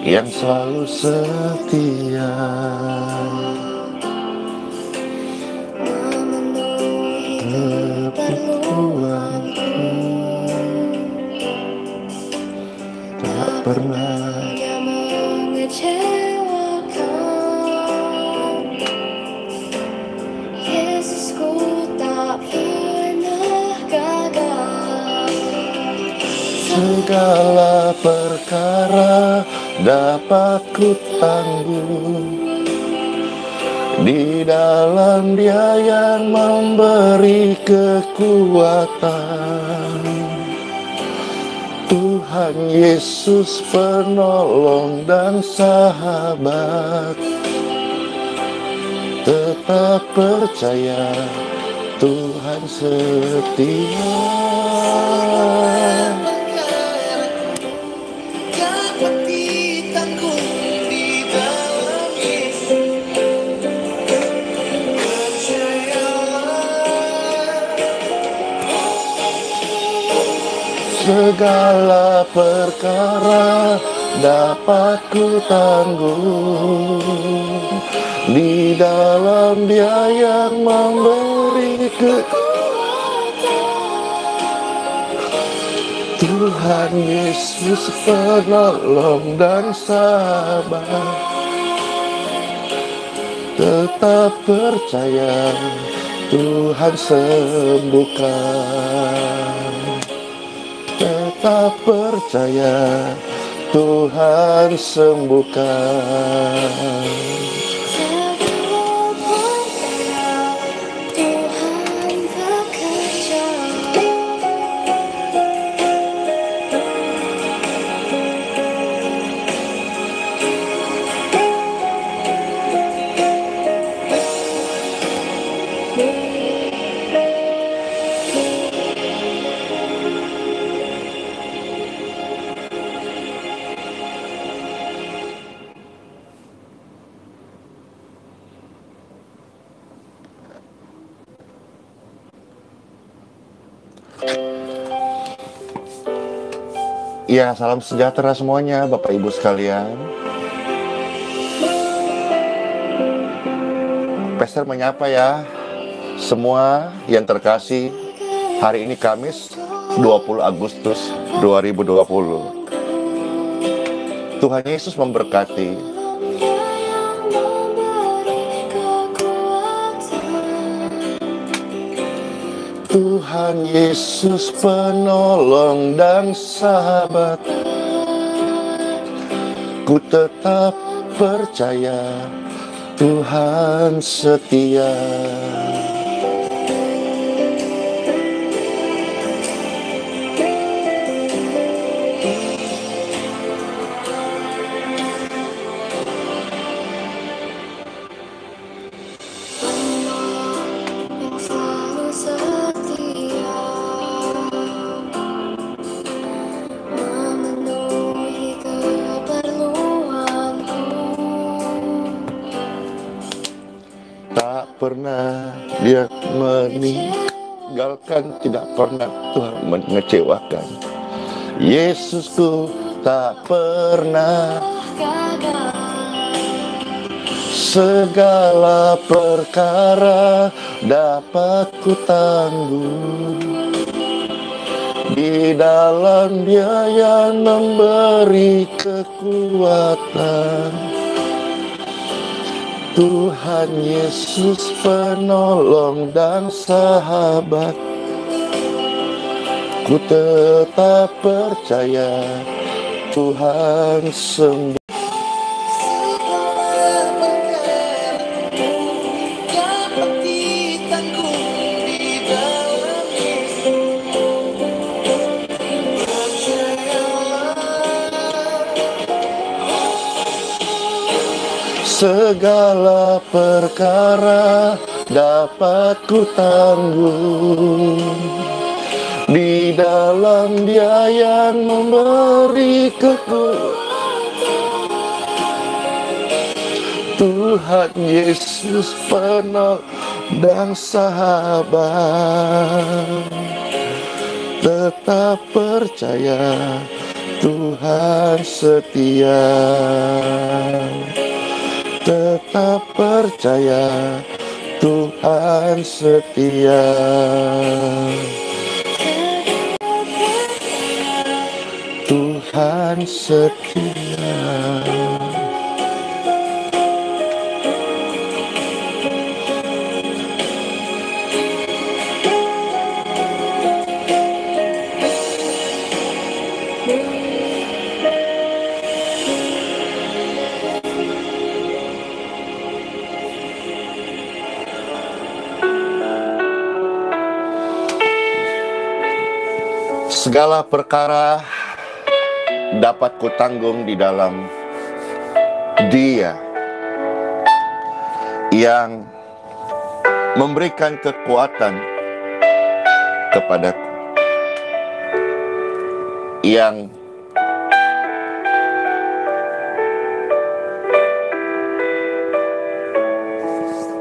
yang selalu setia, memenuhi keperluanku, tak pernah yang mengecewakan. Yesusku tak pernah gagal. segala perkara dapat ku tanggung di dalam Dia yang memberi kekuatan. Tuhan Yesus penolong dan sahabat, tetap percaya Tuhan setia. Dapat ditanggung di dalam Yesus. Segala perkara dapat ku tanggung di dalam Dia yang memberi Tuhan Yesus penolong dan sahabat, tetap percaya Tuhan sembuhkan. Tetap percaya Tuhan sembuhkan. Segala perkara Tuhan bekerja. Ya, salam sejahtera semuanya Bapak Ibu sekalian. Pastor menyapa ya semua yang terkasih. Hari ini Kamis 20 Agustus 2020. Tuhan Yesus memberkati. Tuhan Yesus penolong dan sahabat, ku tetap percaya Tuhan setia. Pernah Dia meninggalkan, tidak pernah Tuhan mengecewakan. Yesusku tak pernah segala perkara dapat ku tanggung di dalam Dia yang memberi kekuatan. Tuhan Yesus penolong dan sahabat, ku tetap percaya Tuhan sembuh. Segala perkara dapat ku tanggung di dalam Dia yang memberi kekuatan. Tuhan Yesus penolong dan sahabat, tetap percaya Tuhan setia, tetap percaya, Tuhan setia. Tuhan setia. Segala perkara dapat kutanggung di dalam Dia yang memberikan kekuatan kepadaku, yang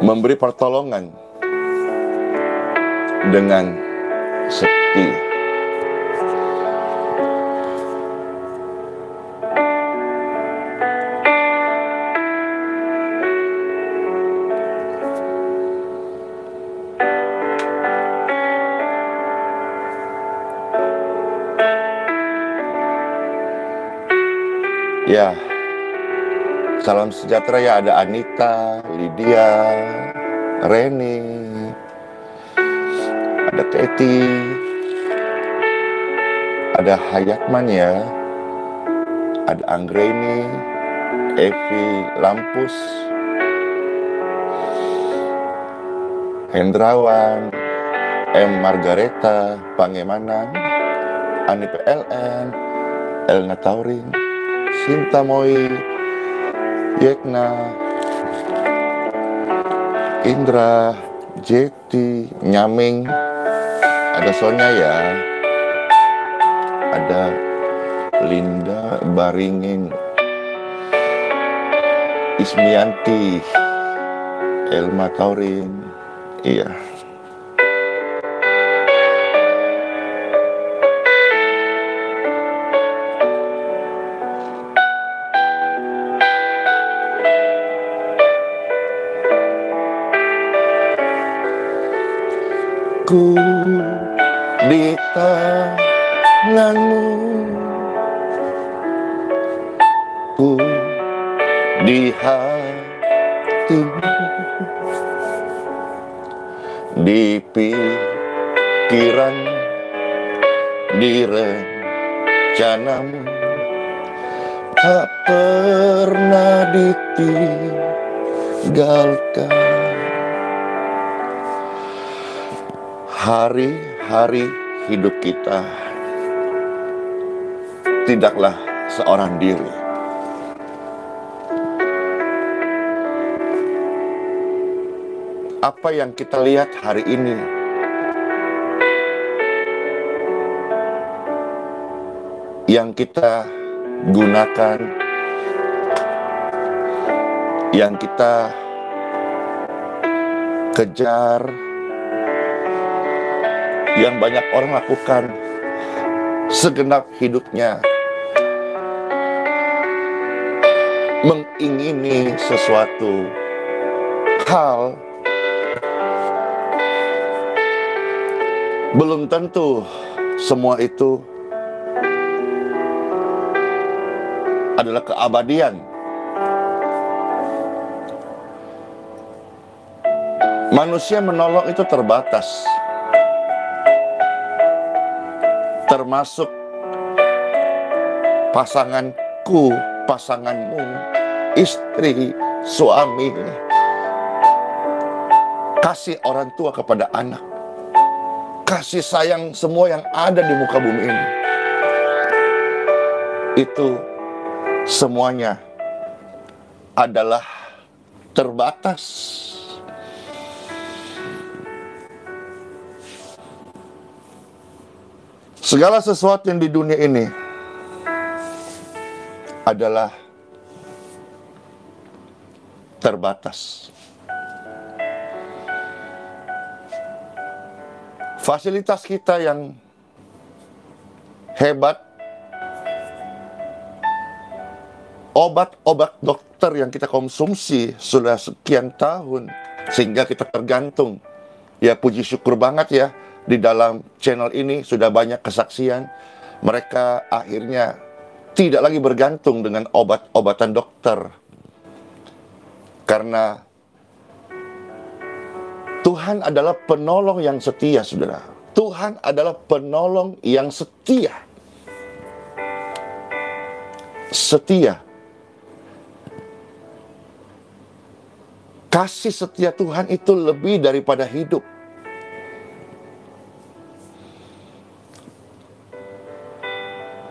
memberi pertolongan dengan setia. Ya, salam sejahtera ya, ada Anita, Lydia, Reni, ada Teti, ada Hayatman ya, ada Anggreni, Evi Lampus, Hendrawan, M. Margareta, Pangemanan, Ani PLN, Elna Taurin, Sinta Moi, Yekna, Indra, Jeti, Nyaming, ada Sonya ya, ada Linda, Baringin, Ismianti, Elma Taurin, iya. Ku di tanganmu, ku di hatimu, di pikiran, di rencanamu, tak pernah ditinggalkan. Hari-hari hidup kita tidaklah seorang diri. Apa yang kita lihat hari ini yang kita gunakan, yang kita kejar, yang banyak orang lakukan segenap hidupnya, mengingini sesuatu hal, belum tentu semua itu adalah keabadian. Manusia menolong itu terbatas, termasuk pasanganku, pasanganmu, istri, suami, kasih orang tua kepada anak, kasih sayang semua yang ada di muka bumi ini. Itu semuanya adalah terbatas. Segala sesuatu yang di dunia ini adalah terbatas. Fasilitas kita yang hebat, obat-obat dokter yang kita konsumsi sudah sekian tahun, sehingga kita tergantung. Ya, puji syukur banget ya, di dalam channel ini sudah banyak kesaksian. Mereka akhirnya tidak lagi bergantung dengan obat-obatan dokter. Karena Tuhan adalah penolong yang setia, saudara. Tuhan adalah penolong yang setia. Setia. Kasih setia Tuhan itu lebih daripada hidup.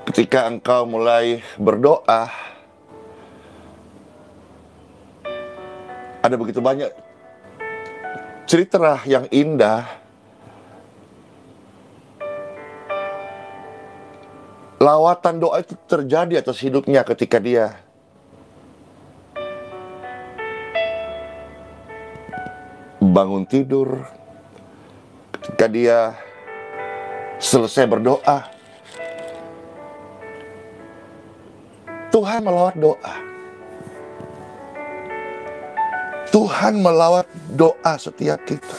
Ketika engkau mulai berdoa, ada begitu banyak cerita yang indah. Lawatan doa itu terjadi atas hidupnya ketika dia bangun tidur, ketika dia selesai berdoa. Tuhan melawat doa. Tuhan melawat doa setiap kita.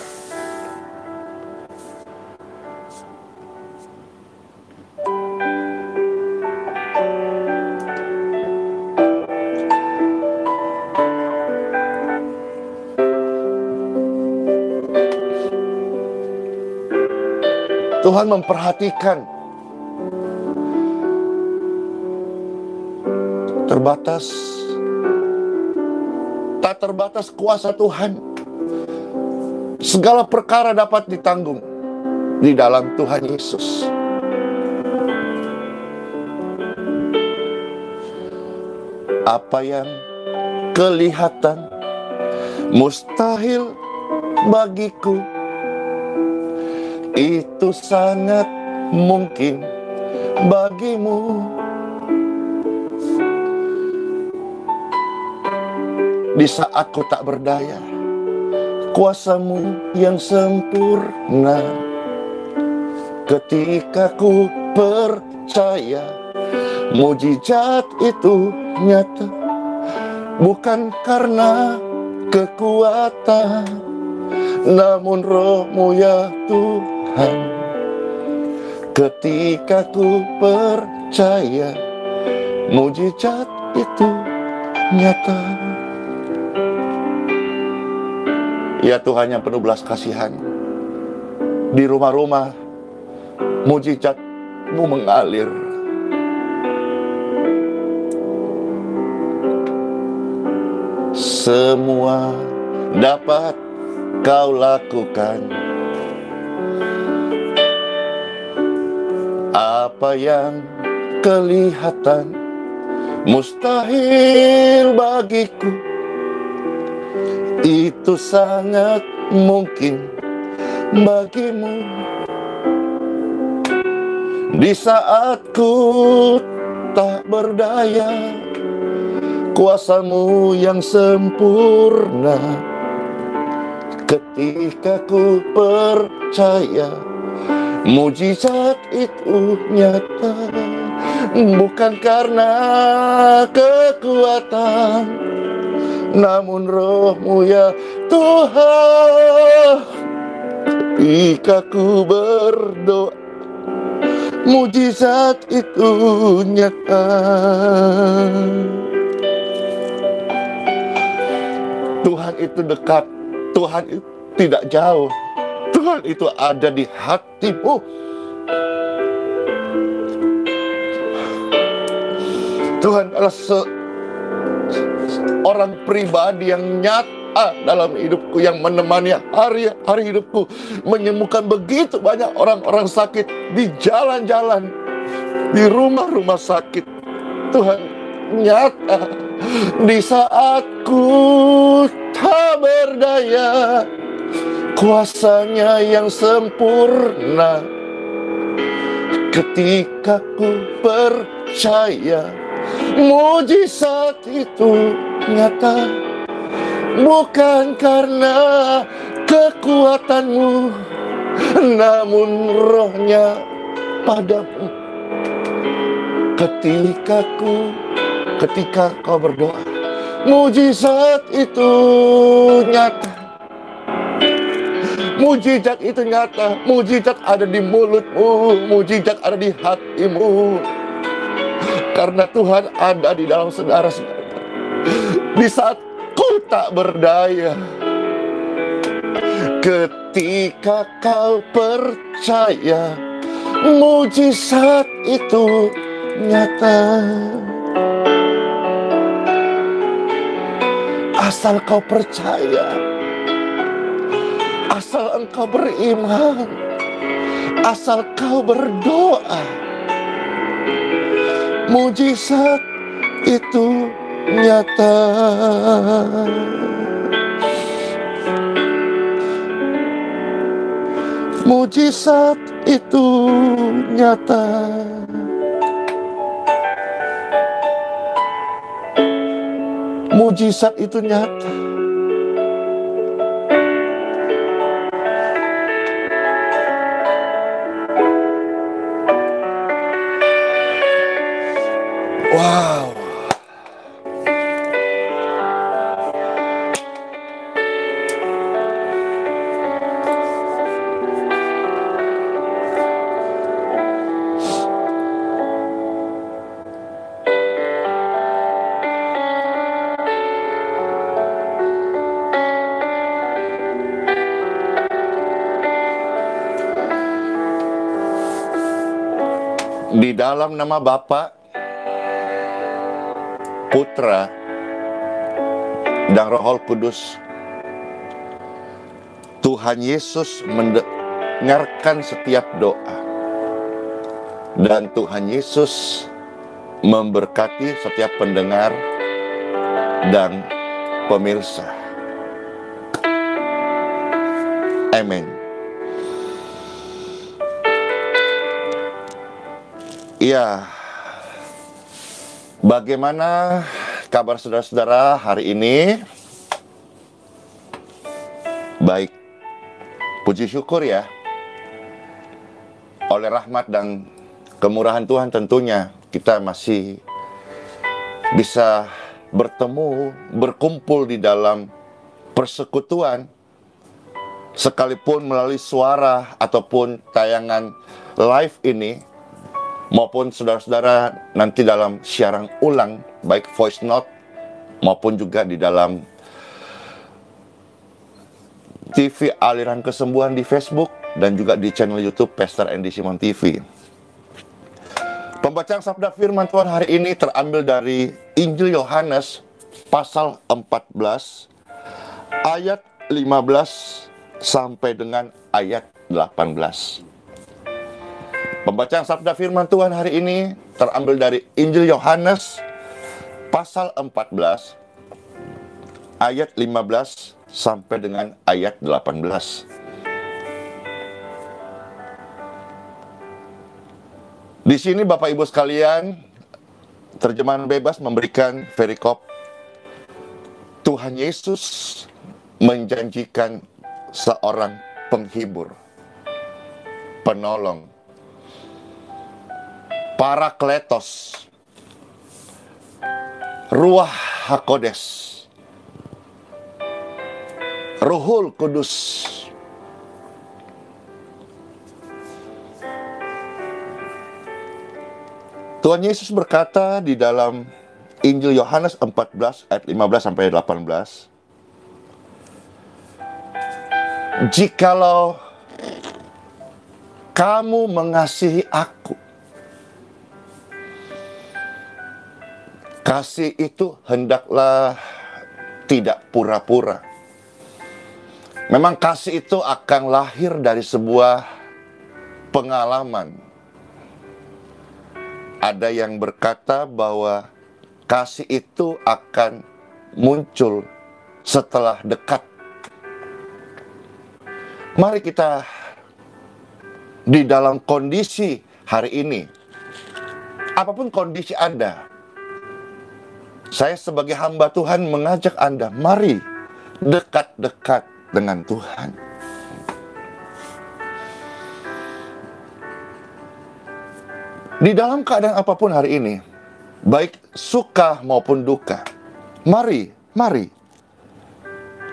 Tuhan memperhatikan tak terbatas kuasa Tuhan. Segala perkara dapat ditanggung di dalam Tuhan Yesus. Apa yang kelihatan mustahil bagiku, itu sangat mungkin bagimu. Di saat ku tak berdaya, kuasa-Mu yang sempurna. Ketika ku percaya, mujizat itu nyata. Bukan karena kekuatan, namun Roh-Mu ya Tuhan. Ketika ku percaya, mujizat itu nyata. Ya Tuhan yang penuh belas kasihan, di rumah-rumah mujizat-Mu mengalir. Semua dapat Kau lakukan. Apa yang kelihatan mustahil bagiku, itu sangat mungkin bagimu. Di saat ku tak berdaya, kuasa-Mu yang sempurna. Ketika ku percaya, mujizat itu nyata. Bukan karena kekuatan, namun Roh-Mu ya Tuhan. Ketika ku berdoa, mujizat itu nyata. Tuhan itu dekat, Tuhan itu tidak jauh, Tuhan itu ada di hatimu. Tuhan adalah seorang pribadi yang nyata dalam hidupku, yang menemani hari-hari hidupku, menyembuhkan begitu banyak orang-orang sakit di jalan-jalan, di rumah-rumah sakit. Tuhan nyata di saat ku tak berdaya, kuasa-Nya yang sempurna. Ketika ku percaya, mujizat itu nyata. Bukan karena kekuatan-Mu, namun Roh-Nya padamu. Ketika ku ketika kau berdoa. Mujizat itu nyata. Mujizat itu nyata. Mujizat ada di mulutmu. Mujizat ada di hatimu. Karena Tuhan ada di dalam saudara-saudara. Di saat kau tak berdaya, ketika kau percaya, mujizat itu nyata. Asal kau percaya, asal engkau beriman, asal kau berdoa, mujizat itu nyata. Mujizat itu nyata. Mujizat itu nyata. Wow. Di dalam nama Bapa, Putra, dan Roh Kudus, Tuhan Yesus mendengarkan setiap doa. Dan Tuhan Yesus memberkati setiap pendengar dan pemirsa. Amin. Ya, bagaimana kabar saudara-saudara hari ini? Baik, puji syukur ya. Oleh rahmat dan kemurahan Tuhan tentunya kita masih bisa bertemu, berkumpul di dalam persekutuan, sekalipun melalui suara ataupun tayangan live ini, maupun saudara-saudara nanti dalam siaran ulang, baik voice note maupun juga di dalam TV Aliran Kesembuhan di Facebook dan juga di channel YouTube Pastor Andy Simon TV. Pembacaan sabda firman Tuhan hari ini terambil dari Injil Yohanes pasal 14 ayat 15 sampai dengan ayat 18. Pembacaan sabda firman Tuhan hari ini terambil dari Injil Yohanes pasal 14 ayat 15 sampai dengan ayat 18. Di sini Bapak Ibu sekalian, terjemahan bebas memberikan perikop Tuhan Yesus menjanjikan seorang penghibur, penolong, Parakletos, Ruah HaKodes, Ruhul Kudus. Tuhan Yesus berkata di dalam Injil Yohanes 14 ayat 15 sampai 18, "Jikalau kamu mengasihi aku, kasih itu hendaklah tidak pura-pura." Memang kasih itu akan lahir dari sebuah pengalaman. Ada yang berkata bahwa kasih itu akan muncul setelah dekat. Mari kita di dalam kondisi hari ini, apapun kondisi Anda, saya sebagai hamba Tuhan mengajak Anda, mari dekat-dekat dengan Tuhan. Di dalam keadaan apapun hari ini, baik suka maupun duka. Mari, mari.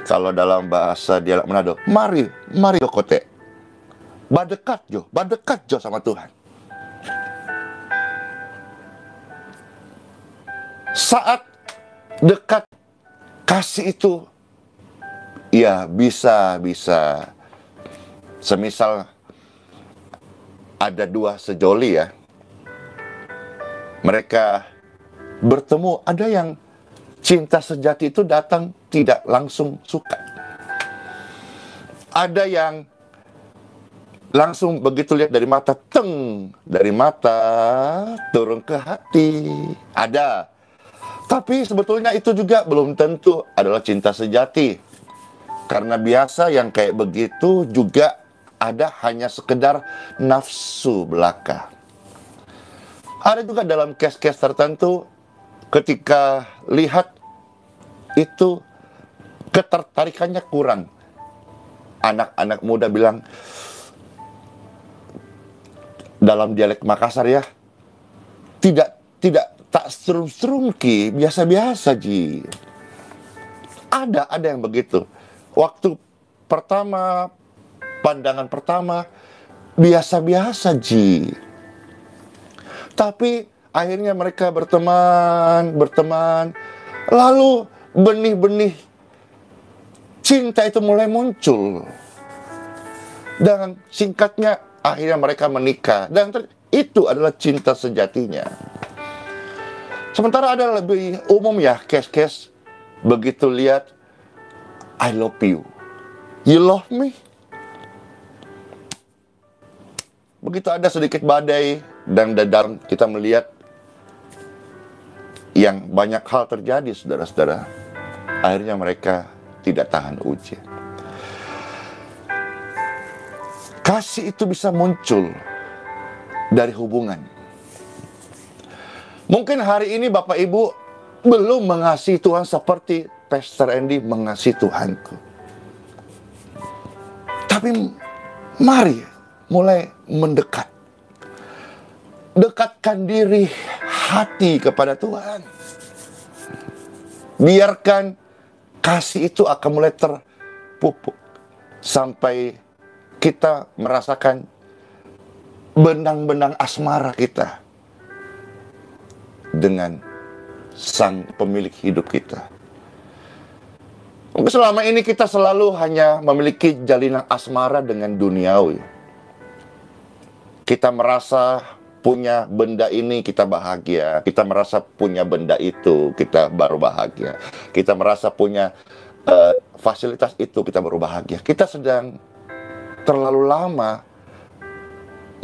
Kalau dalam bahasa dialek Manado, mari, mari jo kote. Badekat jo sama Tuhan. Saat dekat kasih itu, ya bisa semisal ada dua sejoli ya, mereka bertemu, ada yang cinta sejati itu datang tidak langsung suka, ada yang langsung begitu lihat dari mata, dari mata turun ke hati, ada. Tapi sebetulnya itu juga belum tentu adalah cinta sejati. Karena biasa yang kayak begitu juga ada hanya sekedar nafsu belaka. Ada juga dalam case-case tertentu ketika lihat itu ketertarikannya kurang. Anak-anak muda bilang dalam dialek Makassar ya, tidak tak serum-serum ki, biasa-biasa ji. Ada yang begitu. Waktu pertama, pandangan pertama, biasa-biasa ji. Tapi akhirnya mereka berteman, lalu benih-benih cinta itu mulai muncul. Dan singkatnya, akhirnya mereka menikah. Dan itu adalah cinta sejatinya. Sementara ada lebih umum ya, case-case begitu lihat, I love you, you love me. Begitu ada sedikit badai dan dalam kita melihat yang banyak hal terjadi, saudara-saudara. Akhirnya mereka tidak tahan ujian. Kasih itu bisa muncul dari hubungan. Mungkin hari ini Bapak Ibu belum mengasihi Tuhan seperti Pastor Andy mengasihi Tuhanku. Tapi mari mulai mendekat. Dekatkan diri hati kepada Tuhan. Biarkan kasih itu akan mulai terpupuk. Sampai kita merasakan benang-benang asmara kita dengan sang pemilik hidup kita. Mungkin selama ini kita selalu hanya memiliki jalinan asmara dengan duniawi. Kita merasa punya benda ini kita bahagia. Kita merasa punya benda itu kita baru bahagia. Kita merasa punya fasilitas itu kita baru bahagia. Kita sedang terlalu lama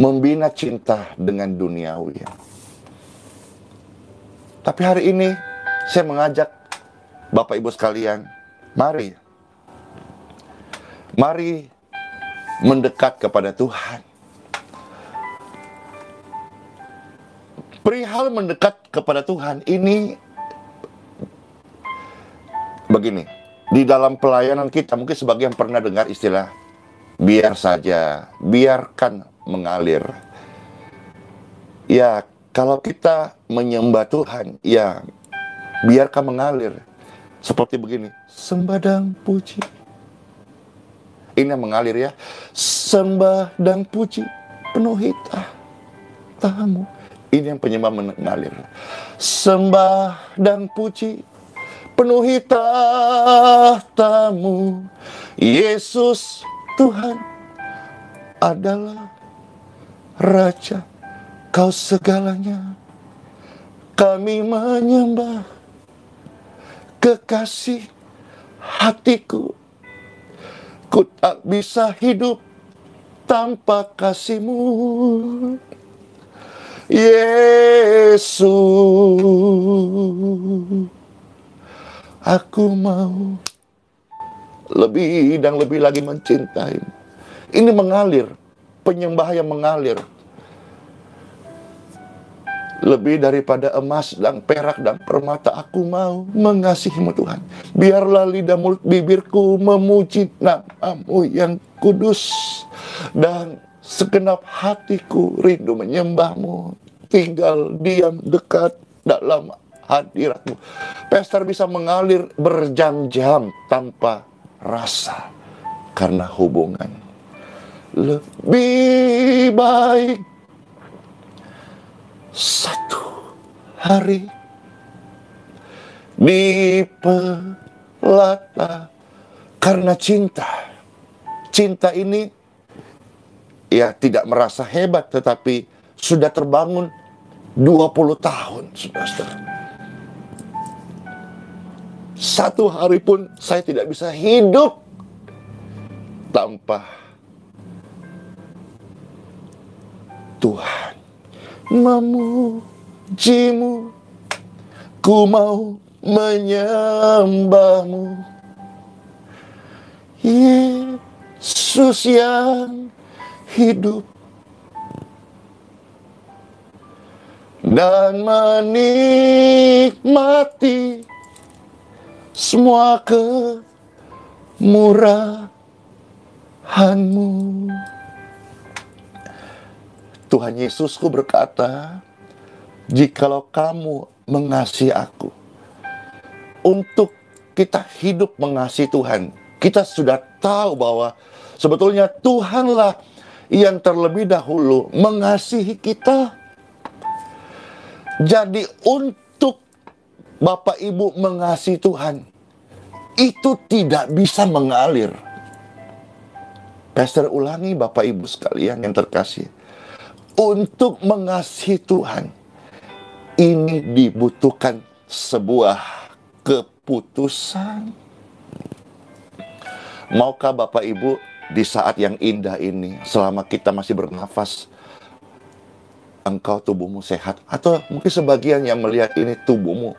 membina cinta dengan duniawi. Tapi hari ini saya mengajak Bapak Ibu sekalian, mari mendekat kepada Tuhan. Perihal mendekat kepada Tuhan ini begini, di dalam pelayanan kita mungkin sebagian pernah dengar istilah biar saja, biarkan mengalir. Ya, kalau kita menyembah Tuhan, ya biarkan mengalir. Seperti begini, sembah dan puji. Ini yang mengalir ya. Sembah dan puji, penuhi tahtamu. Ini yang penyembah mengalir. Sembah dan puji, penuhi tahtamu. Yesus Tuhan adalah Raja, Kau segalanya. Kami menyembah kekasih hatiku. Ku tak bisa hidup tanpa kasih-Mu. Yesus, aku mau lebih dan lebih lagi mencintai. Ini mengalir, penyembah yang mengalir. Lebih daripada emas dan perak dan permata, aku mau mengasihi-Mu Tuhan. Biarlah lidah mulut bibirku memuji nama-Mu yang kudus. Dan segenap hatiku rindu menyembah-Mu. Tinggal diam dekat dalam hadirat-Mu. Pastor bisa mengalir berjam-jam tanpa rasa karena hubungan. Lebih baik satu hari di pelata karena cinta. Cinta ini ya tidak merasa hebat, tetapi sudah terbangun 20 tahun, saudara. Satu hari pun saya tidak bisa hidup tanpa Tuhan. Memuji-Mu, ku mau menyembah-Mu, Yesus yang hidup, dan menikmati semua kemurahan-Mu. Tuhan Yesusku berkata, jikalau kamu mengasihi aku. Untuk kita hidup mengasihi Tuhan, kita sudah tahu bahwa sebetulnya Tuhanlah yang terlebih dahulu mengasihi kita. Jadi untuk Bapak Ibu mengasihi Tuhan, itu tidak bisa mengalir. Pastor ulangi Bapak Ibu sekalian yang terkasih. Untuk mengasihi Tuhan, ini dibutuhkan sebuah keputusan. Maukah Bapak Ibu di saat yang indah ini, selama kita masih bernafas, engkau tubuhmu sehat? Atau mungkin sebagian yang melihat ini tubuhmu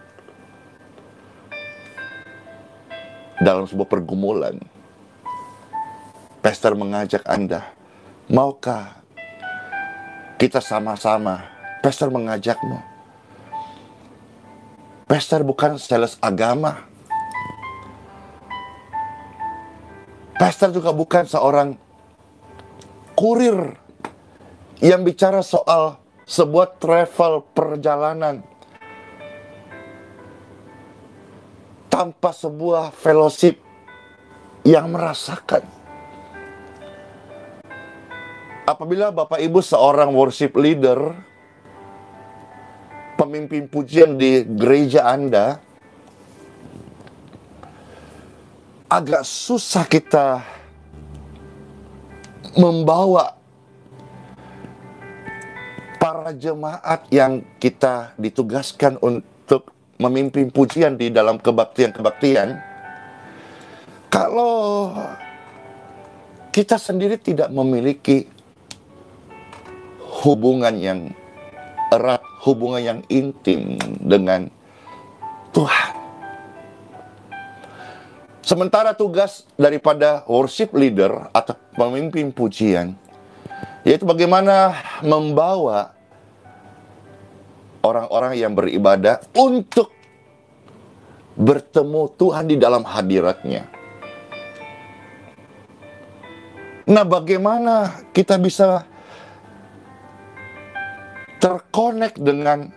dalam sebuah pergumulan. Pastor mengajak Anda, maukah kita sama-sama? Pastor mengajakmu. Pastor bukan sales agama. Pastor juga bukan seorang kurir yang bicara soal sebuah travel perjalanan tanpa sebuah fellowship yang merasakan. Apabila Bapak Ibu seorang worship leader, pemimpin pujian di gereja Anda, agak susah kita membawa para jemaat yang kita ditugaskan untuk memimpin pujian di dalam kebaktian-kebaktian, kalau kita sendiri tidak memiliki hubungan yang erat, hubungan yang intim dengan Tuhan. Sementara tugas daripada worship leader atau pemimpin pujian, yaitu bagaimana membawa orang-orang yang beribadah untuk bertemu Tuhan di dalam hadirat-Nya. Nah, bagaimana kita bisa terkonek dengan,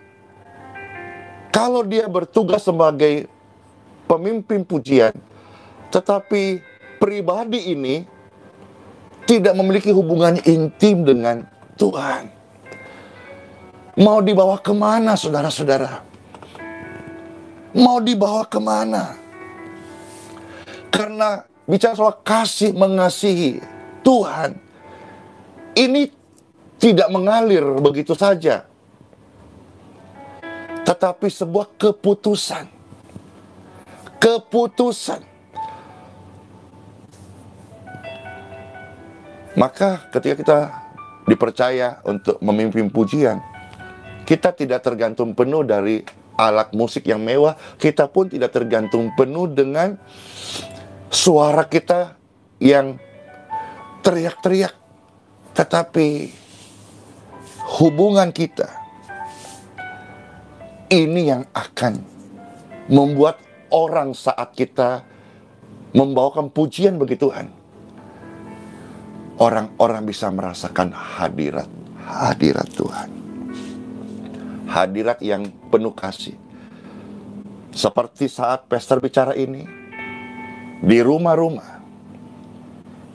kalau dia bertugas sebagai pemimpin pujian, tetapi pribadi ini tidak memiliki hubungan intim dengan Tuhan. Mau dibawa kemana, saudara-saudara? Mau dibawa kemana? Karena bicara soal kasih mengasihi Tuhan, ini tidak mengalir begitu saja, tetapi sebuah keputusan. Keputusan. Maka ketika kita dipercaya untuk memimpin pujian, kita tidak tergantung penuh dari alat musik yang mewah. Kita pun tidak tergantung penuh dengan suara kita yang teriak-teriak. Tetapi hubungan kita ini yang akan membuat orang saat kita membawakan pujian bagi Tuhan, orang-orang bisa merasakan hadirat Tuhan. Hadirat yang penuh kasih. Seperti saat pastor bicara ini, di rumah-rumah,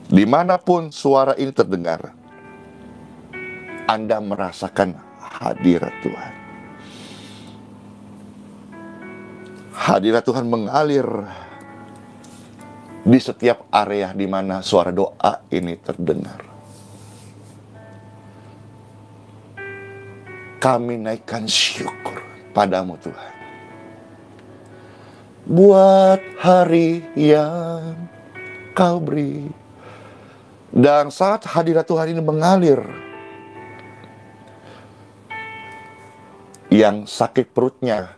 dimanapun suara ini terdengar, Anda merasakan hadirat Tuhan. Hadirat Tuhan mengalir di setiap area di mana suara doa ini terdengar. Kami naikkan syukur padamu Tuhan, buat hari yang kau beri. Dan saat hadirat Tuhan ini mengalir, yang sakit perutnya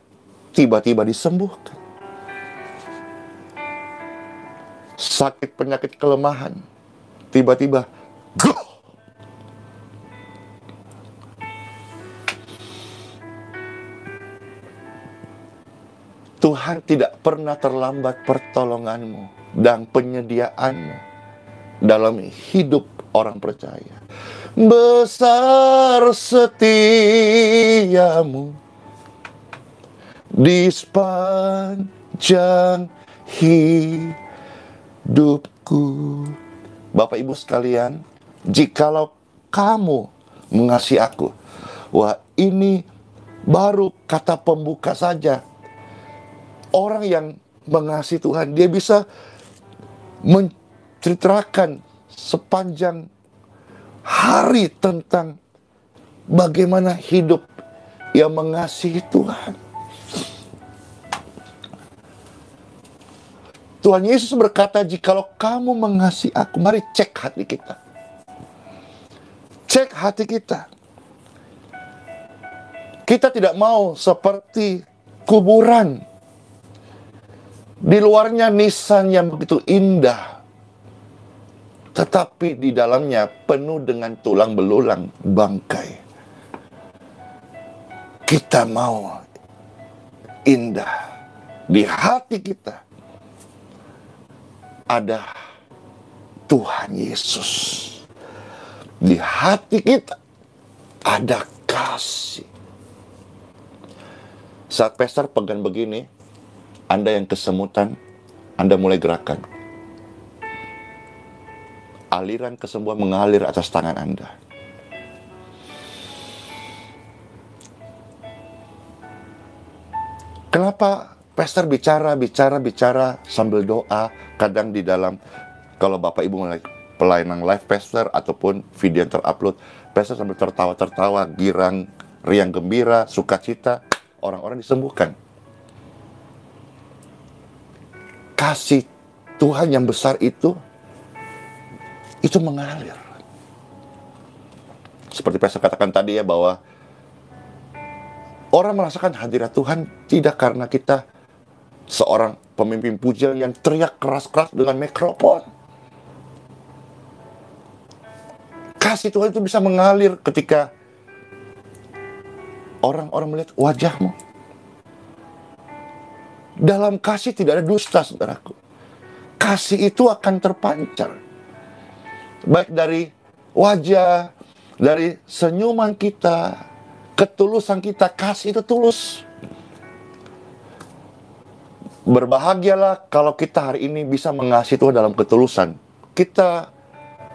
tiba-tiba disembuhkan. Sakit penyakit kelemahan tiba-tiba go. Tuhan tidak pernah terlambat pertolonganmu dan penyediaanmu dalam hidup orang percaya. Besar setiamu di sepanjang hidupku. Bapak Ibu sekalian, jikalau kamu mengasihi aku, wah ini baru kata pembuka saja. Orang yang mengasihi Tuhan, dia bisa menceritakan sepanjang hari tentang bagaimana hidup yang mengasihi Tuhan. Tuhan Yesus berkata, jikalau kamu mengasihi aku, mari cek hati kita. Cek hati kita. Kita tidak mau seperti kuburan. Di luarnya nisan yang begitu indah, tetapi di dalamnya penuh dengan tulang belulang, bangkai. Kita mau indah. Di hati kita ada Tuhan Yesus. Di hati kita ada kasih. Saat pastor pegang begini, Anda yang kesemutan, Anda mulai gerakan. Aliran kesembuhan mengalir atas tangan Anda. Kenapa pastor bicara sambil doa? Kadang di dalam, kalau Bapak Ibu mulai pelayanan live pastor ataupun video yang terupload, pastor sambil tertawa-tertawa, girang, riang gembira, sukacita, orang-orang disembuhkan. Kasih Tuhan yang besar itu mengalir. Seperti pastor katakan tadi ya, bahwa orang merasakan hadirat Tuhan tidak karena kita seorang pemimpin pujian yang teriak keras-keras dengan mikrofon. Kasih Tuhan itu bisa mengalir ketika orang-orang melihat wajahmu. Dalam kasih tidak ada dusta, saudaraku. Kasih itu akan terpancar. Baik dari wajah, dari senyuman kita, ketulusan kita. Kasih itu tulus. Berbahagialah kalau kita hari ini bisa mengasihi Tuhan dalam ketulusan. Kita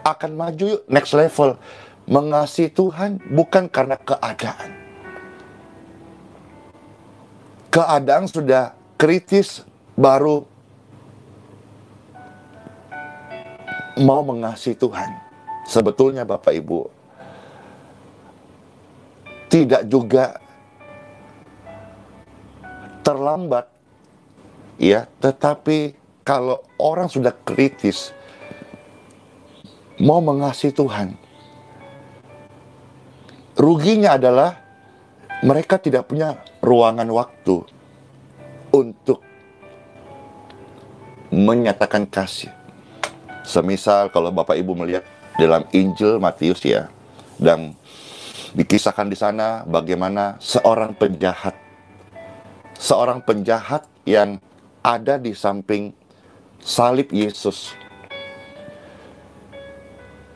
akan maju yuk, next level. Mengasihi Tuhan bukan karena keadaan. Keadaan sudah kritis, baru mau mengasihi Tuhan. Sebetulnya Bapak Ibu, tidak juga terlambat, ya, tetapi kalau orang sudah kritis, mau mengasihi Tuhan, ruginya adalah mereka tidak punya ruangan waktu untuk menyatakan kasih. Semisal kalau Bapak Ibu melihat dalam Injil Matius ya, dan dikisahkan di sana bagaimana seorang penjahat yang ada di samping salib Yesus.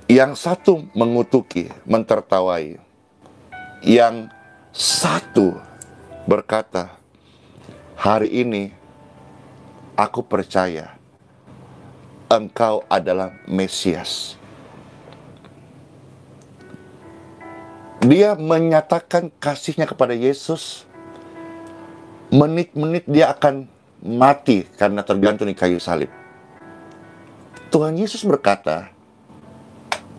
Yang satu mengutuki, mentertawai. Yang satu berkata, Hari ini, aku percaya Engkau adalah Mesias. Dia menyatakan kasihnya kepada Yesus. Menit-menit dia akan mati karena tergantung di kayu salib. Tuhan Yesus berkata,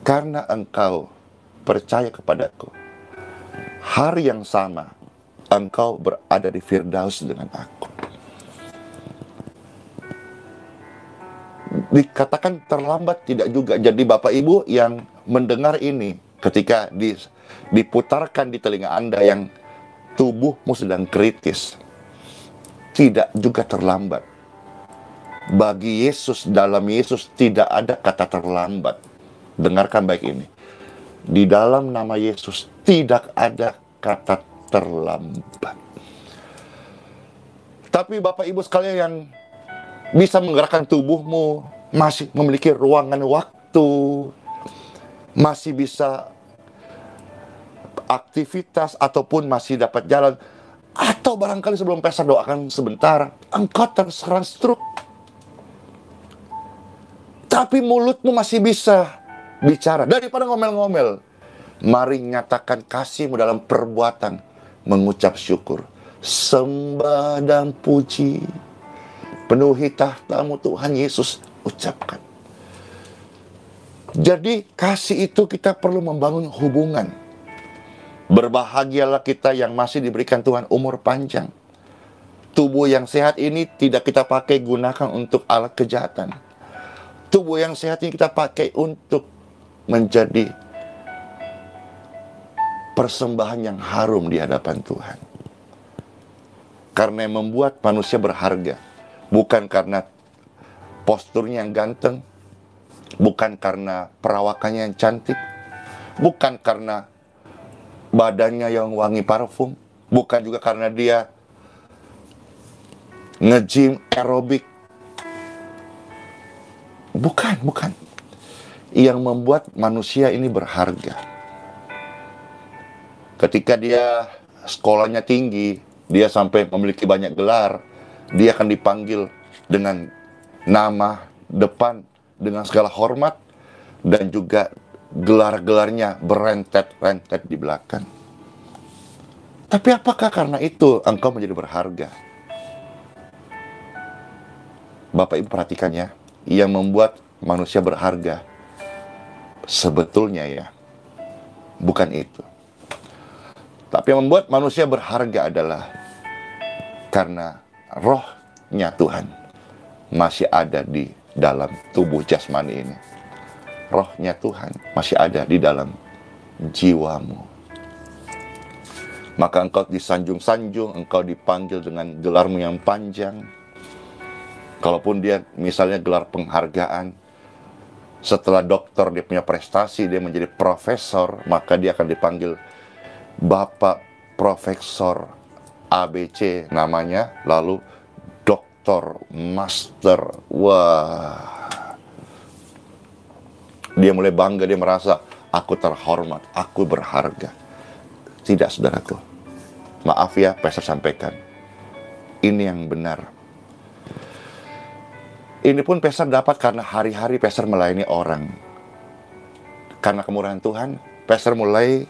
karena engkau percaya kepadaku, hari yang sama engkau berada di Firdaus dengan aku. Dikatakan terlambat tidak juga. Jadi Bapak Ibu yang mendengar ini, ketika diputarkan di telinga Anda yang tubuhmu sedang kritis, tidak juga terlambat. Bagi Yesus, dalam Yesus tidak ada kata terlambat. Dengarkan baik ini. Di dalam nama Yesus tidak ada kata terlambat. Tapi Bapak Ibu sekalian yang bisa menggerakkan tubuhmu, masih memiliki ruangan waktu, masih bisa aktivitas ataupun masih dapat jalan, atau barangkali sebelum pesta doakan sebentar, engkau terserang stroke. Tapi mulutmu masih bisa bicara. Daripada ngomel-ngomel, mari nyatakan kasihmu dalam perbuatan, mengucap syukur, sembah dan puji, penuhi tahtamu Tuhan Yesus, ucapkan. Jadi kasih itu kita perlu membangun hubungan. Berbahagialah kita yang masih diberikan Tuhan umur panjang. Tubuh yang sehat ini tidak kita pakai gunakan untuk alat kejahatan. Tubuh yang sehat ini kita pakai untuk menjadi persembahan yang harum di hadapan Tuhan. Karena yang membuat manusia berharga, bukan karena posturnya yang ganteng, bukan karena perawakannya yang cantik, bukan karena badannya yang wangi parfum, bukan juga karena dia nge-gym aerobik. Bukan. Yang membuat manusia ini berharga. Ketika dia sekolahnya tinggi, dia sampai memiliki banyak gelar, dia akan dipanggil dengan nama depan dengan segala hormat, dan juga gelar-gelarnya berentet-rentet di belakang. Tapi apakah karena itu engkau menjadi berharga? Bapak Ibu perhatikan ya, yang membuat manusia berharga sebetulnya ya bukan itu. Tapi yang membuat manusia berharga adalah karena rohnya Tuhan masih ada di dalam tubuh jasmani ini. Rohnya Tuhan masih ada di dalam jiwamu. Maka engkau disanjung-sanjung, engkau dipanggil dengan gelarmu yang panjang. Kalaupun dia misalnya gelar penghargaan, setelah dokter dia punya prestasi, dia menjadi profesor, maka dia akan dipanggil Bapak Profesor ABC namanya, lalu doktor, master. Wah, dia mulai bangga, dia merasa aku terhormat, aku berharga. Tidak, saudaraku. Maaf ya, pastor sampaikan. Ini yang benar. Ini pun pastor dapat karena hari-hari pastor melayani orang. Karena kemurahan Tuhan, pastor mulai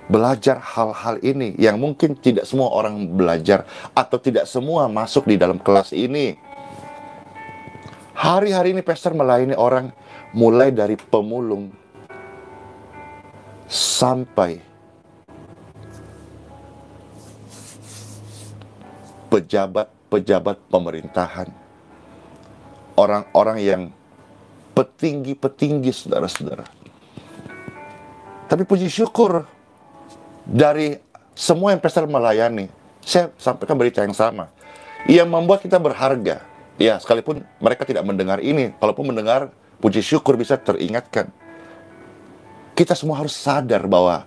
belajar hal-hal ini yang mungkin tidak semua orang belajar atau tidak semua masuk di dalam kelas ini. Hari-hari ini pastor melayani orang mulai dari pemulung sampai pejabat-pejabat pemerintahan, orang-orang yang petinggi-petinggi, saudara-saudara. Tapi puji syukur, dari semua yang pastor melayani, saya sampaikan berita yang sama, yang membuat kita berharga. Ya, sekalipun mereka tidak mendengar ini, kalaupun mendengar, puji syukur bisa teringatkan. Kita semua harus sadar bahwa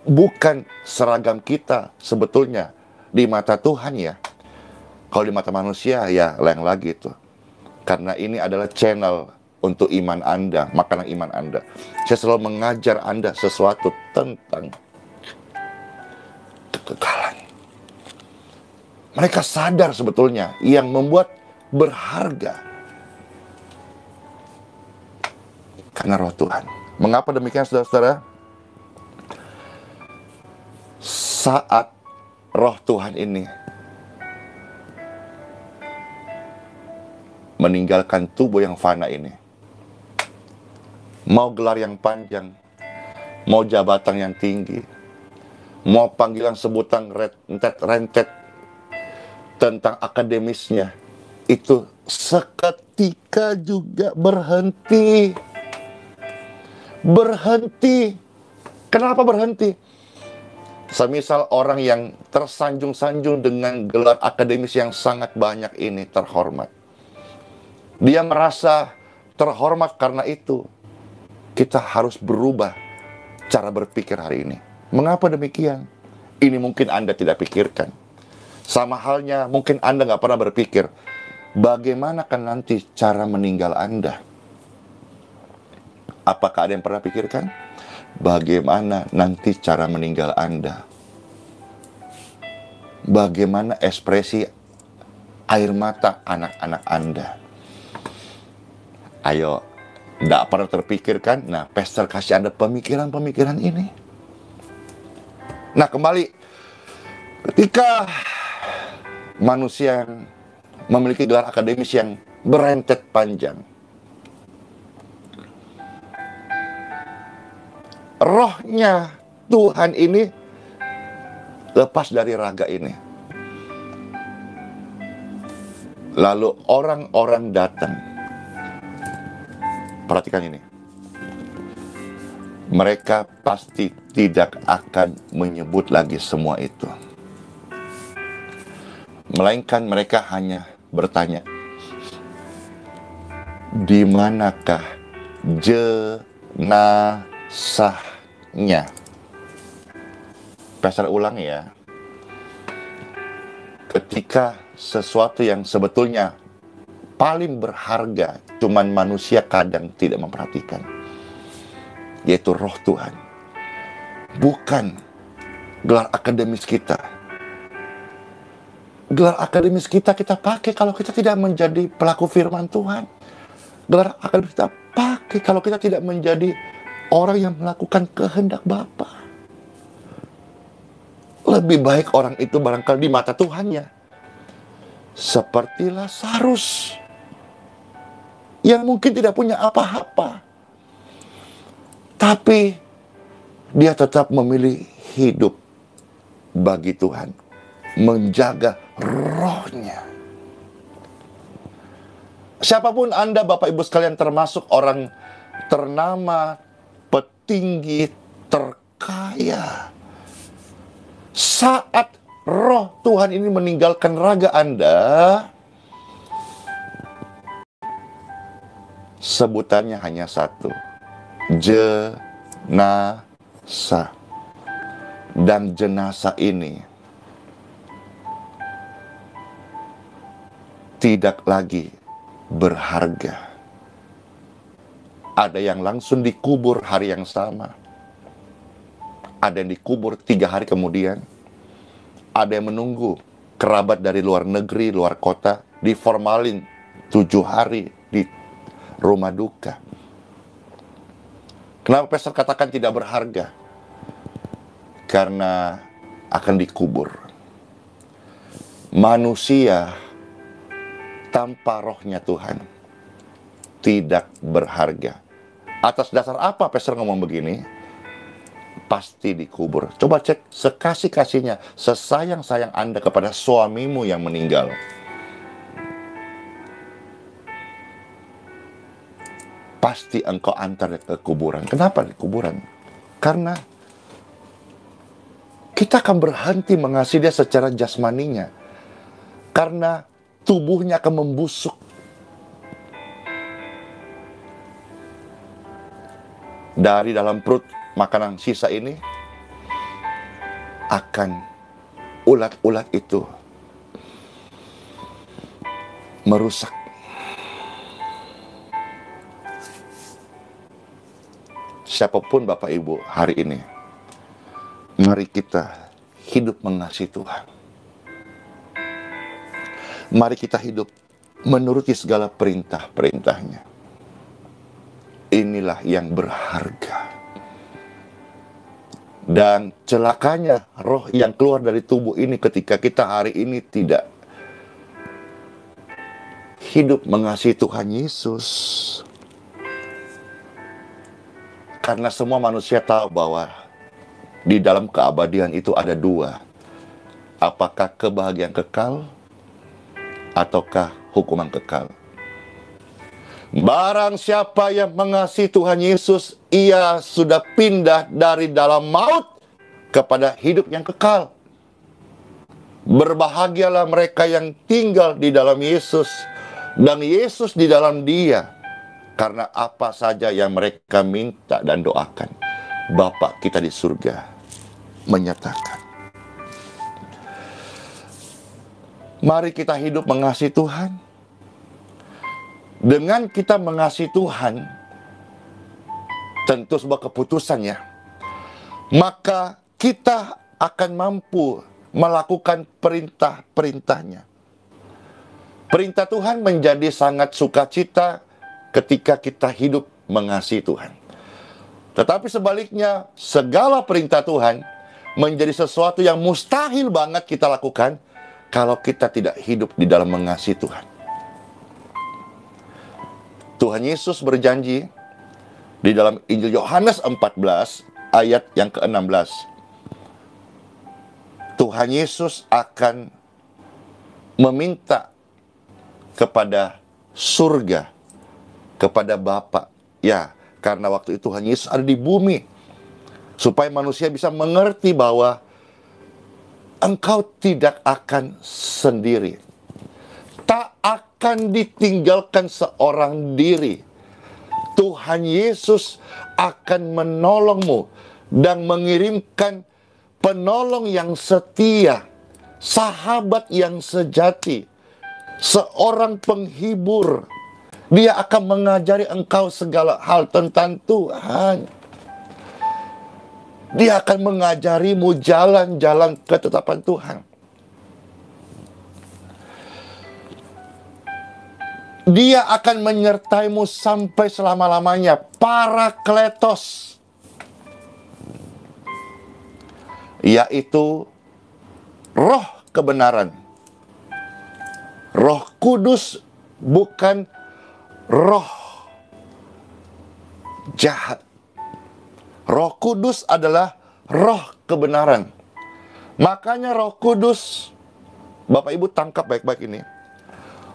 bukan seragam kita sebetulnya di mata Tuhan ya. Kalau di mata manusia ya lain lagi itu. Karena ini adalah channel untuk iman Anda, makanan iman Anda. Saya selalu mengajar Anda sesuatu tentang kekekalan. Mereka sadar sebetulnya yang membuat berharga karena roh Tuhan. Mengapa demikian, saudara-saudara? Saat roh Tuhan ini meninggalkan tubuh yang fana ini, mau gelar yang panjang, mau jabatan yang tinggi, mau panggilan sebutan rentet tentang akademisnya, itu seketika juga berhenti. Berhenti. Kenapa berhenti? Semisal orang yang tersanjung-sanjung dengan gelar akademis yang sangat banyak ini, terhormat. Dia merasa terhormat karena itu. Kita harus berubah cara berpikir hari ini. Mengapa demikian? Ini mungkin Anda tidak pikirkan. Sama halnya mungkin Anda nggak pernah berpikir, bagaimana kan nanti cara meninggal Anda? Apakah ada yang pernah pikirkan? Bagaimana nanti cara meninggal Anda? Bagaimana ekspresi air mata anak-anak Anda? Ayo, tidak pernah terpikirkan? Nah, pastor kasih Anda pemikiran-pemikiran ini. Nah, kembali, ketika manusia yang memiliki gelar akademis yang berentet panjang, rohnya Tuhan ini lepas dari raga ini. Lalu orang-orang datang. Perhatikan ini. Mereka pasti tidak akan menyebut lagi semua itu. Melainkan mereka hanya bertanya, di manakah jenazahnya? Pasal ulang ya. Ketika sesuatu yang sebetulnya paling berharga, cuman manusia kadang tidak memperhatikan, yaitu roh Tuhan. Bukan gelar akademis kita. Gelar akademis kita pakai kalau kita tidak menjadi pelaku firman Tuhan. Gelar akademis kita pakai kalau kita tidak menjadi orang yang melakukan kehendak Bapa. Lebih baik orang itu barangkali di mata Tuhannya seperti Lazarus yang mungkin tidak punya apa-apa, tapi dia tetap memilih hidup bagi Tuhan, menjaga rohnya. Siapapun Anda, Bapak Ibu sekalian, termasuk orang ternama, petinggi, terkaya, saat roh Tuhan ini meninggalkan raga Anda, sebutannya hanya satu, jenazah. Dan jenazah ini tidak lagi berharga. Ada yang langsung dikubur hari yang sama, ada yang dikubur 3 hari kemudian, ada yang menunggu kerabat dari luar negeri, luar kota, diformalin 7 hari di rumah duka. Kenapa pastor katakan tidak berharga? Karena akan dikubur. Manusia tanpa rohnya Tuhan tidak berharga. Atas dasar apa pastor ngomong begini? Pasti dikubur. Coba cek sekasih-kasihnya, sesayang-sayang Anda kepada suamimu yang meninggal, pasti engkau antar ke kuburan. Kenapa di kuburan? Karena kita akan berhenti mengasihi dia secara jasmaninya, karena tubuhnya akan membusuk. Dari dalam perut makanan sisa ini akan ulat-ulat itu merusak. Siapapun Bapak Ibu hari ini, mari kita hidup mengasihi Tuhan. Mari kita hidup menuruti segala perintah-perintahnya. Inilah yang berharga. Dan celakanya roh yang keluar dari tubuh ini ketika kita hari ini tidak hidup mengasihi Tuhan Yesus. Karena semua manusia tahu bahwa di dalam keabadian itu ada dua. Apakah kebahagiaan kekal ataukah hukuman kekal? Barang siapa yang mengasihi Tuhan Yesus, ia sudah pindah dari dalam maut kepada hidup yang kekal. Berbahagialah mereka yang tinggal di dalam Yesus dan Yesus di dalam dia. Karena apa saja yang mereka minta dan doakan, Bapa kita di surga menyatakan. Mari kita hidup mengasihi Tuhan. Dengan kita mengasihi Tuhan, tentu sebuah keputusan ya, maka kita akan mampu melakukan perintah-perintahnya. Perintah Tuhan menjadi sangat sukacita ketika kita hidup mengasihi Tuhan. Tetapi sebaliknya, segala perintah Tuhan menjadi sesuatu yang mustahil banget kita lakukan kalau kita tidak hidup di dalam mengasihi Tuhan. Tuhan Yesus berjanji di dalam Injil Yohanes 14 ayat yang ke-16. Tuhan Yesus akan meminta kepada surga, kepada Bapa. Ya, karena waktu itu Tuhan Yesus ada di bumi. Supaya manusia bisa mengerti bahwa engkau tidak akan sendiri. Tak akan ditinggalkan seorang diri. Tuhan Yesus akan menolongmu dan mengirimkan penolong yang setia, sahabat yang sejati, seorang penghibur. Dia akan mengajari engkau segala hal tentang Tuhan. Dia akan mengajarimu jalan-jalan ketetapan Tuhan. Dia akan menyertaimu sampai selama-lamanya. Parakletos. Yaitu roh kebenaran. Roh Kudus bukan roh jahat. Roh Kudus adalah roh kebenaran. Makanya Roh Kudus, Bapak Ibu tangkap baik-baik ini.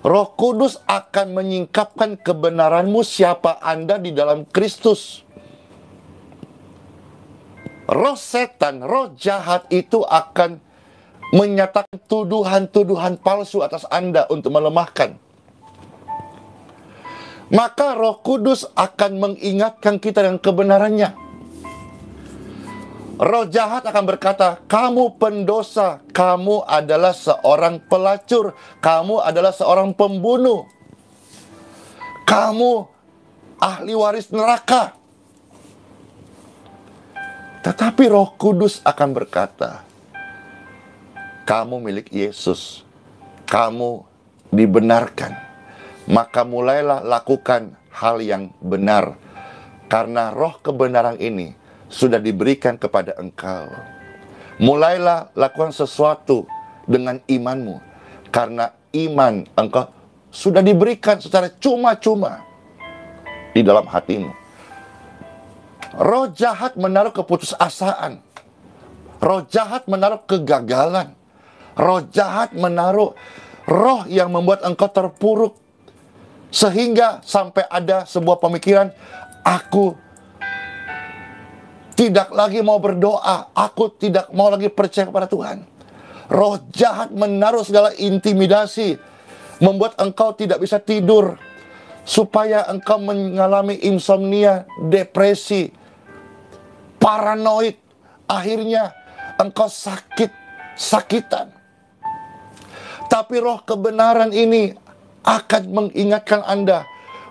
Roh Kudus akan menyingkapkan kebenaranmu siapa Anda di dalam Kristus. Roh setan, roh jahat itu akan menyatakan tuduhan-tuduhan palsu atas Anda untuk melemahkan. Maka Roh Kudus akan mengingatkan kita dengan kebenarannya. Roh jahat akan berkata, kamu pendosa, kamu adalah seorang pelacur, kamu adalah seorang pembunuh, kamu ahli waris neraka. Tetapi Roh Kudus akan berkata, kamu milik Yesus, kamu dibenarkan, maka mulailah lakukan hal yang benar, karena roh kebenaran ini sudah diberikan kepada engkau. Mulailah lakukan sesuatu dengan imanmu, karena iman engkau sudah diberikan secara cuma-cuma di dalam hatimu. Roh jahat menaruh keputusasaan. Roh jahat menaruh kegagalan. Roh jahat menaruh roh yang membuat engkau terpuruk. Sehingga sampai ada sebuah pemikiran, aku tidak lagi mau berdoa, aku tidak mau lagi percaya kepada Tuhan. Roh jahat menaruh segala intimidasi, membuat engkau tidak bisa tidur, supaya engkau mengalami insomnia, depresi, paranoid. Akhirnya engkau sakitan. Tapi roh kebenaran ini akan mengingatkan Anda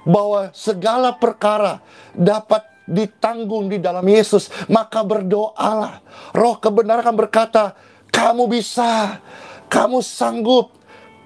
bahwa segala perkara dapat ditanggung di dalam Yesus. Maka berdoalah. Roh kebenaran akan berkata, kamu bisa, kamu sanggup,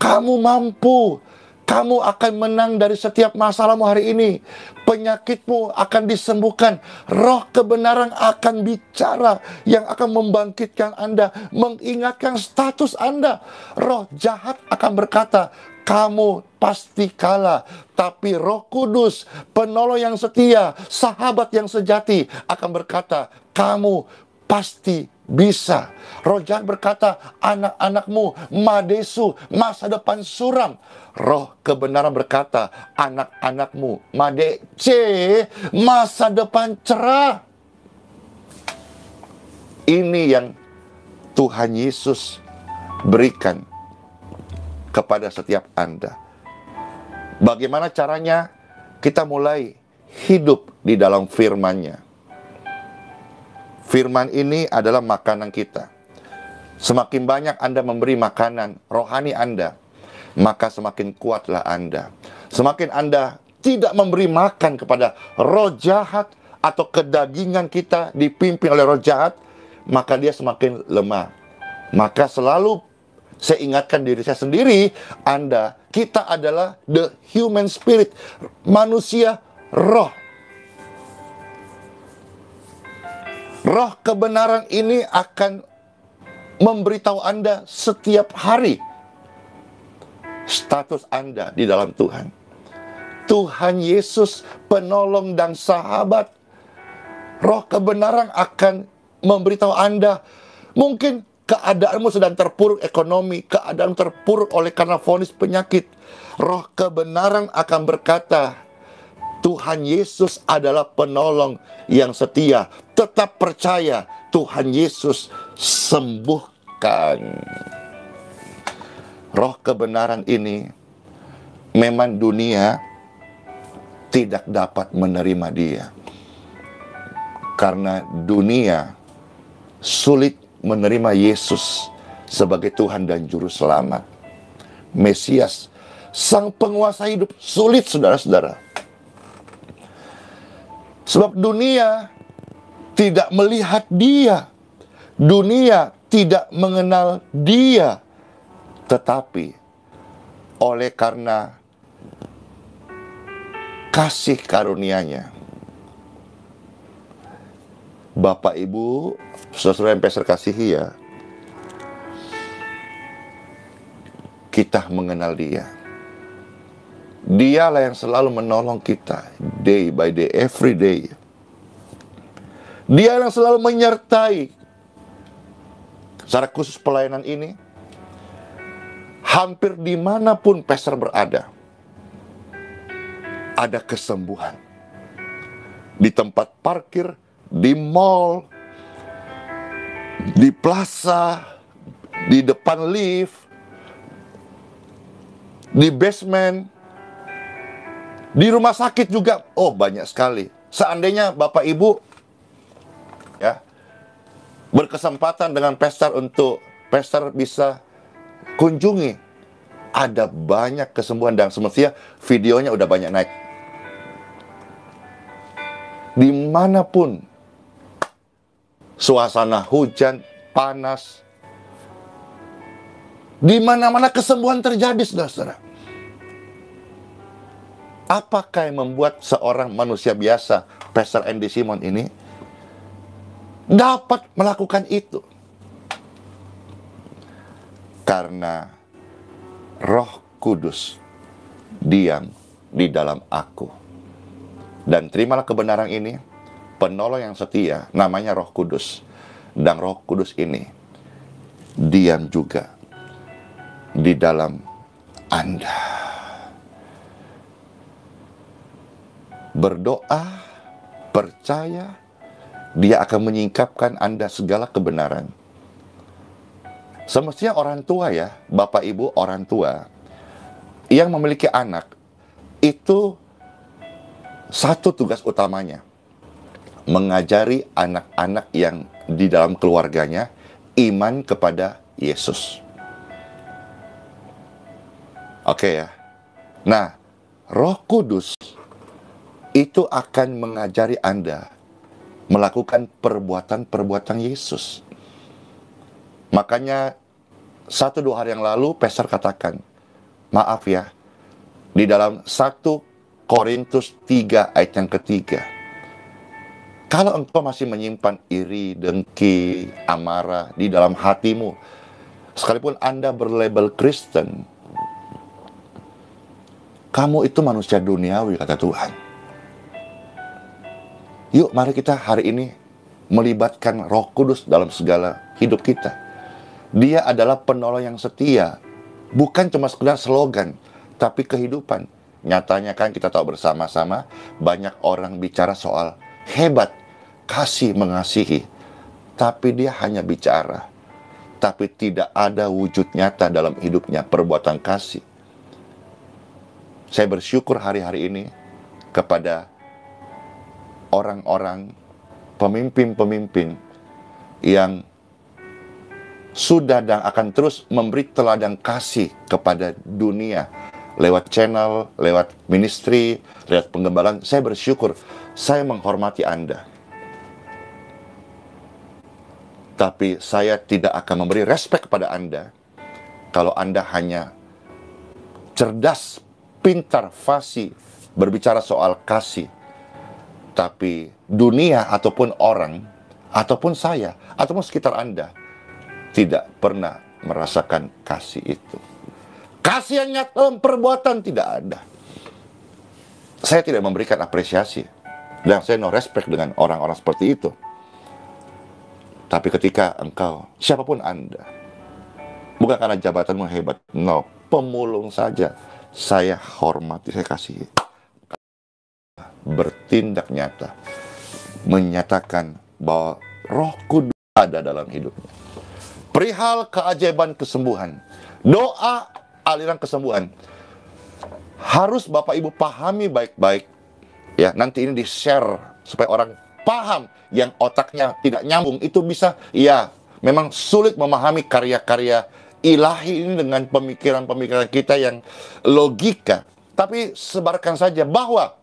Kamu mampu. Kamu akan menang dari setiap masalahmu hari ini. Penyakitmu akan disembuhkan. Roh kebenaran akan bicara yang akan membangkitkan Anda, mengingatkan status Anda. Roh jahat akan berkata, kamu pasti kalah. Tapi Roh Kudus, penolong yang setia, sahabat yang sejati, akan berkata, kamu pasti bisa. Roh jahat berkata, anak-anakmu madesu, masa depan suram. Roh kebenaran berkata, anak-anakmu madece, masa depan cerah. Ini yang Tuhan Yesus berikan kepada setiap Anda. Bagaimana caranya? Kita mulai hidup di dalam firman-Nya. Firman ini adalah makanan kita. Semakin banyak Anda memberi makanan rohani Anda, maka semakin kuatlah Anda. Semakin Anda tidak memberi makan kepada roh jahat atau kedagingan kita dipimpin oleh roh jahat, maka dia semakin lemah. Maka selalu saya ingatkan diri saya sendiri, kita adalah the human spirit, manusia roh. Roh kebenaran ini akan memberitahu Anda setiap hari status Anda di dalam Tuhan. Tuhan Yesus, penolong dan sahabat. Roh kebenaran akan memberitahu Anda, mungkin keadaanmu sedang terpuruk ekonomi, keadaan terpuruk oleh karena vonis penyakit. Roh kebenaran akan berkata, Tuhan Yesus adalah penolong yang setia. Tetap percaya, Tuhan Yesus sembuhkan. Roh kebenaran ini memang dunia tidak dapat menerima dia. Karena dunia sulit menerima Yesus sebagai Tuhan dan Juru Selamat. Mesias, Sang Penguasa hidup, sulit saudara-saudara. Sebab dunia tidak melihat dia. Dunia tidak mengenal dia. Tetapi oleh karena kasih karunia-Nya, Bapak Ibu, saudara yang saya kasihi ya, kita mengenal dia. Dialah yang selalu menolong kita day by day, every day. Dia yang selalu menyertai. Secara khusus pelayanan ini, hampir dimanapun pastor berada, ada kesembuhan. Di tempat parkir, di mall, di plaza, di depan lift, di basement, di rumah sakit juga. Oh, banyak sekali. Seandainya Bapak Ibu ya berkesempatan dengan pastor untuk pastor bisa kunjungi, ada banyak kesembuhan dan semestinya videonya udah banyak naik. Dimanapun suasana hujan, panas, di mana-mana kesembuhan terjadi, saudara-saudara. Apakah yang membuat seorang manusia biasa, Pastor Andy Simon ini, dapat melakukan itu? Karena Roh Kudus diam di dalam aku. Dan terimalah kebenaran ini, penolong yang setia, namanya Roh Kudus. Dan Roh Kudus ini diam juga di dalam Anda. Berdoa, percaya, dia akan menyingkapkan Anda segala kebenaran. Semestinya orang tua ya, Bapak Ibu orang tua yang memiliki anak, itu satu tugas utamanya, mengajari anak-anak yang di dalam keluarganya iman kepada Yesus. Oke ya. Nah, Roh Kudus itu akan mengajari Anda melakukan perbuatan-perbuatan Yesus. Makanya 1-2 hari yang lalu pastor katakan, maaf ya, di dalam 1 Korintus 3 ayat yang ketiga, kalau engkau masih menyimpan iri, dengki, amarah di dalam hatimu, sekalipun Anda berlabel Kristen, kamu itu manusia duniawi, kata Tuhan. Yuk, mari kita hari ini melibatkan Roh Kudus dalam segala hidup kita. Dia adalah penolong yang setia, bukan cuma sekedar slogan, tapi kehidupan. Nyatanya kan kita tahu bersama-sama, banyak orang bicara soal hebat, kasih mengasihi, tapi dia hanya bicara, tapi tidak ada wujud nyata dalam hidupnya, perbuatan kasih. Saya bersyukur hari-hari ini kepada orang-orang, pemimpin-pemimpin yang sudah dan akan terus memberi teladan kasih kepada dunia, lewat channel, lewat ministry, lewat penggembalaan. Saya bersyukur, saya menghormati Anda. Tapi saya tidak akan memberi respek kepada Anda kalau Anda hanya cerdas, pintar, fasih, berbicara soal kasih. Tapi dunia ataupun orang, ataupun saya, ataupun sekitar Anda, tidak pernah merasakan kasih itu. Kasih yang nyata dalam perbuatan tidak ada. Saya tidak memberikan apresiasi. Dan saya no respect dengan orang-orang seperti itu. Tapi ketika engkau, siapapun Anda, bukan karena jabatanmu hebat, no, pemulung saja, saya hormati, saya kasihi. Bertindak nyata, menyatakan bahwa Roh Kudus ada dalam hidupnya. Perihal keajaiban kesembuhan, doa aliran kesembuhan, harus Bapak Ibu pahami baik-baik. Ya, nanti ini di-share supaya orang paham. Yang otaknya tidak nyambung itu bisa, ya, memang sulit memahami karya-karya ilahi ini dengan pemikiran-pemikiran kita yang logika. Tapi sebarkan saja bahwa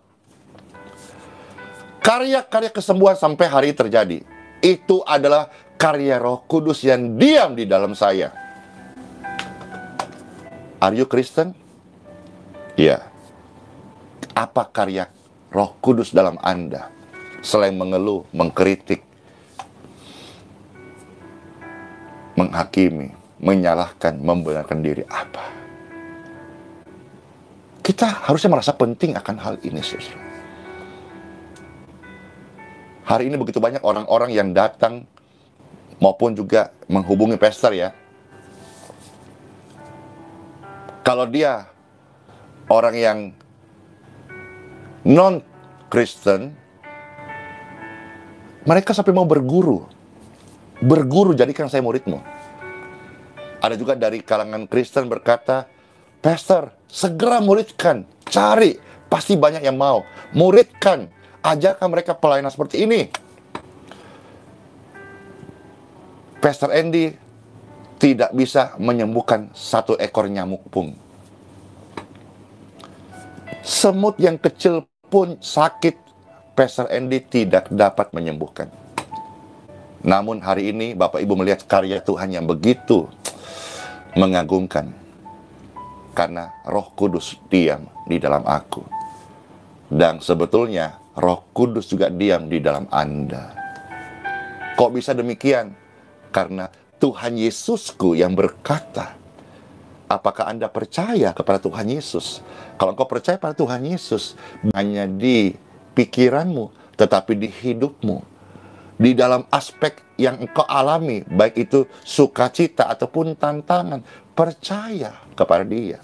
karya-karya kesembuhan sampai hari terjadi, itu adalah karya Roh Kudus yang diam di dalam saya. Are you Kristen? Ya. Apa karya Roh Kudus dalam Anda? Selain mengeluh, mengkritik, menghakimi, menyalahkan, membenarkan diri, apa? Kita harusnya merasa penting akan hal ini, saudara. Hari ini begitu banyak orang-orang yang datang maupun juga menghubungi pastor, ya. Kalau dia orang yang non-Kristen, mereka sampai mau berguru, jadikan saya muridmu. Ada juga dari kalangan Kristen berkata, pastor, segera muridkan, cari, pasti banyak yang mau. Muridkan, ajarkan mereka pelayanan seperti ini. Pastor Andy tidak bisa menyembuhkan 1 ekor nyamuk pun. Semut yang kecil pun sakit, Pastor Andy tidak dapat menyembuhkan. Namun hari ini Bapak Ibu melihat karya Tuhan yang begitu mengagumkan. Karena Roh Kudus diam di dalam aku. Dan sebetulnya Roh Kudus juga diam di dalam Anda. Kok bisa demikian? Karena Tuhan Yesusku yang berkata, apakah Anda percaya kepada Tuhan Yesus? Kalau engkau percaya pada Tuhan Yesus, hanya di pikiranmu, tetapi di hidupmu, di dalam aspek yang engkau alami, baik itu sukacita ataupun tantangan, percaya kepada Dia.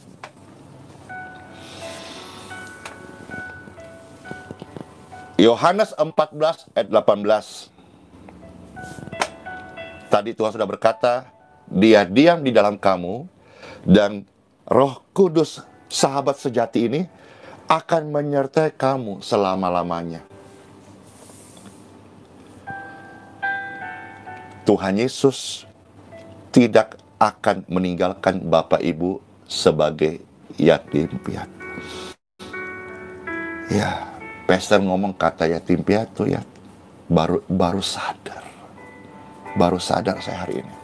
Yohanes 14 ayat 18. Tadi Tuhan sudah berkata, Dia diam di dalam kamu, dan Roh Kudus, sahabat sejati ini, akan menyertai kamu selama-lamanya. Tuhan Yesus tidak akan meninggalkan Bapak Ibu sebagai yatim piatu. Ya, pastor ngomong kata yatim piatu ya, baru sadar. Baru sadar saya hari ini.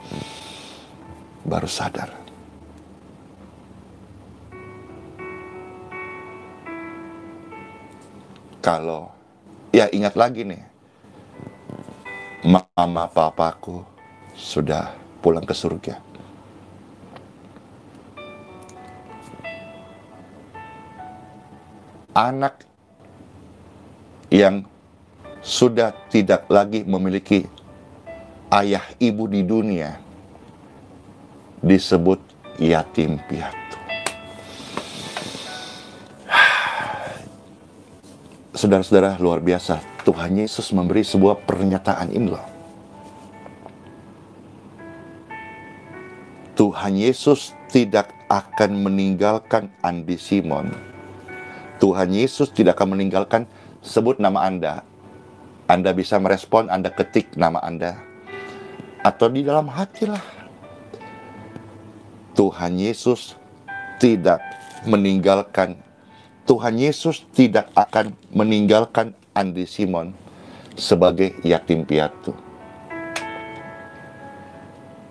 Baru sadar. Kalau, ya ingat lagi nih, mama papaku sudah pulang ke surga. Anak yang sudah tidak lagi memiliki ayah ibu di dunia disebut yatim piatu. Saudara-saudara, luar biasa. Tuhan Yesus memberi sebuah pernyataan ini loh. Tuhan Yesus tidak akan meninggalkan Andi Simon. Tuhan Yesus tidak akan meninggalkan, sebut nama Anda. Anda bisa merespon, Anda ketik nama Anda. Atau di dalam hati lah. Tuhan Yesus tidak meninggalkan. Tuhan Yesus tidak akan meninggalkan Andi Simon sebagai yatim piatu.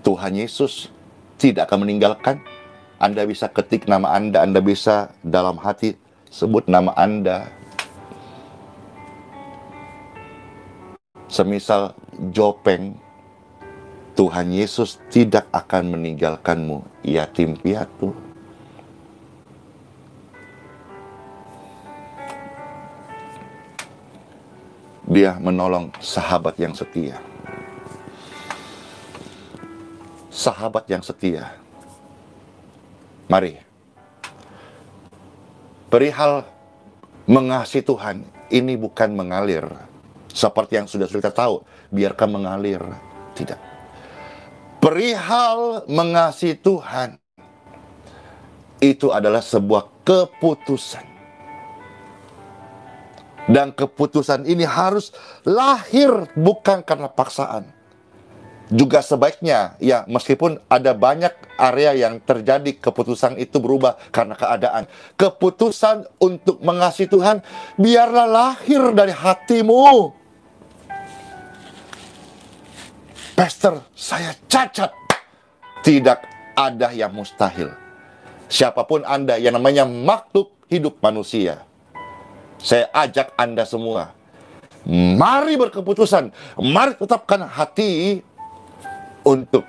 Tuhan Yesus tidak akan meninggalkan. Anda bisa ketik nama Anda bisa dalam hati sebut nama Anda. Semisal Jopeng, Tuhan Yesus tidak akan meninggalkanmu yatim piatu. Dia menolong sahabat yang setia. Sahabat yang setia. Mari. Perihal mengasihi Tuhan, ini bukan mengalir. Seperti yang sudah kita tahu, biarkan mengalir. Tidak. Perihal mengasihi Tuhan, itu adalah sebuah keputusan. Dan keputusan ini harus lahir bukan karena paksaan. Juga sebaiknya, ya meskipun ada banyak area yang terjadi keputusan itu berubah karena keadaan. Keputusan untuk mengasihi Tuhan, biarlah lahir dari hatimu. Pastor, saya cacat. Tidak ada yang mustahil. Siapapun Anda yang namanya makhluk hidup manusia, saya ajak Anda semua, mari berkeputusan, mari tetapkan hati untuk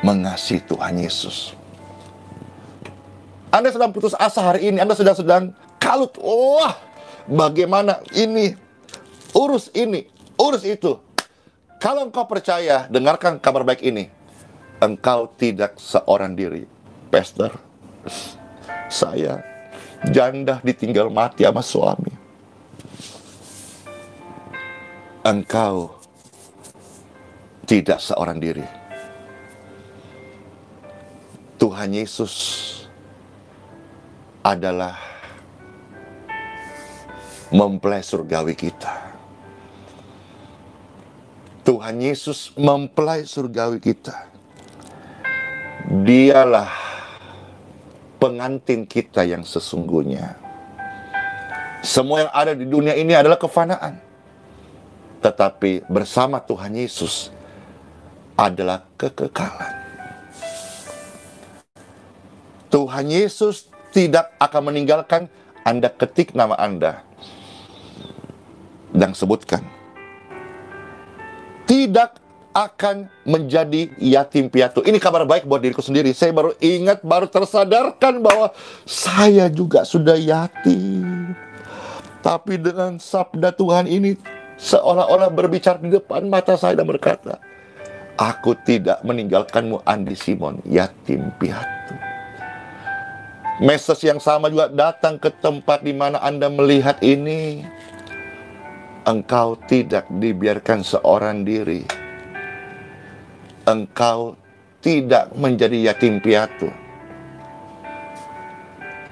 mengasihi Tuhan Yesus. Anda sedang putus asa hari ini, Anda sedang kalut. Wah, bagaimana ini, urus itu. Kalau engkau percaya, dengarkan kabar baik ini. Engkau tidak seorang diri. Pastor, saya janda ditinggal mati sama suami. Engkau tidak seorang diri. Tuhan Yesus adalah mempelai surgawi kita. Tuhan Yesus mempelai surgawi kita. Dialah pengantin kita yang sesungguhnya. Semua yang ada di dunia ini adalah kefanaan. Tetapi bersama Tuhan Yesus adalah kekekalan. Tuhan Yesus tidak akan meninggalkan. Anda ketik nama Anda dan sebutkan. Tidak akan menjadi yatim piatu. Ini kabar baik buat diriku sendiri. Saya baru ingat, baru tersadarkan bahwa saya juga sudah yatim. Tapi dengan sabda Tuhan ini seolah-olah berbicara di depan mata saya dan berkata, aku tidak meninggalkanmu Andi Simon, yatim piatu. Message yang sama juga datang ke tempat di mana Anda melihat ini. Engkau tidak dibiarkan seorang diri. Engkau tidak menjadi yatim piatu.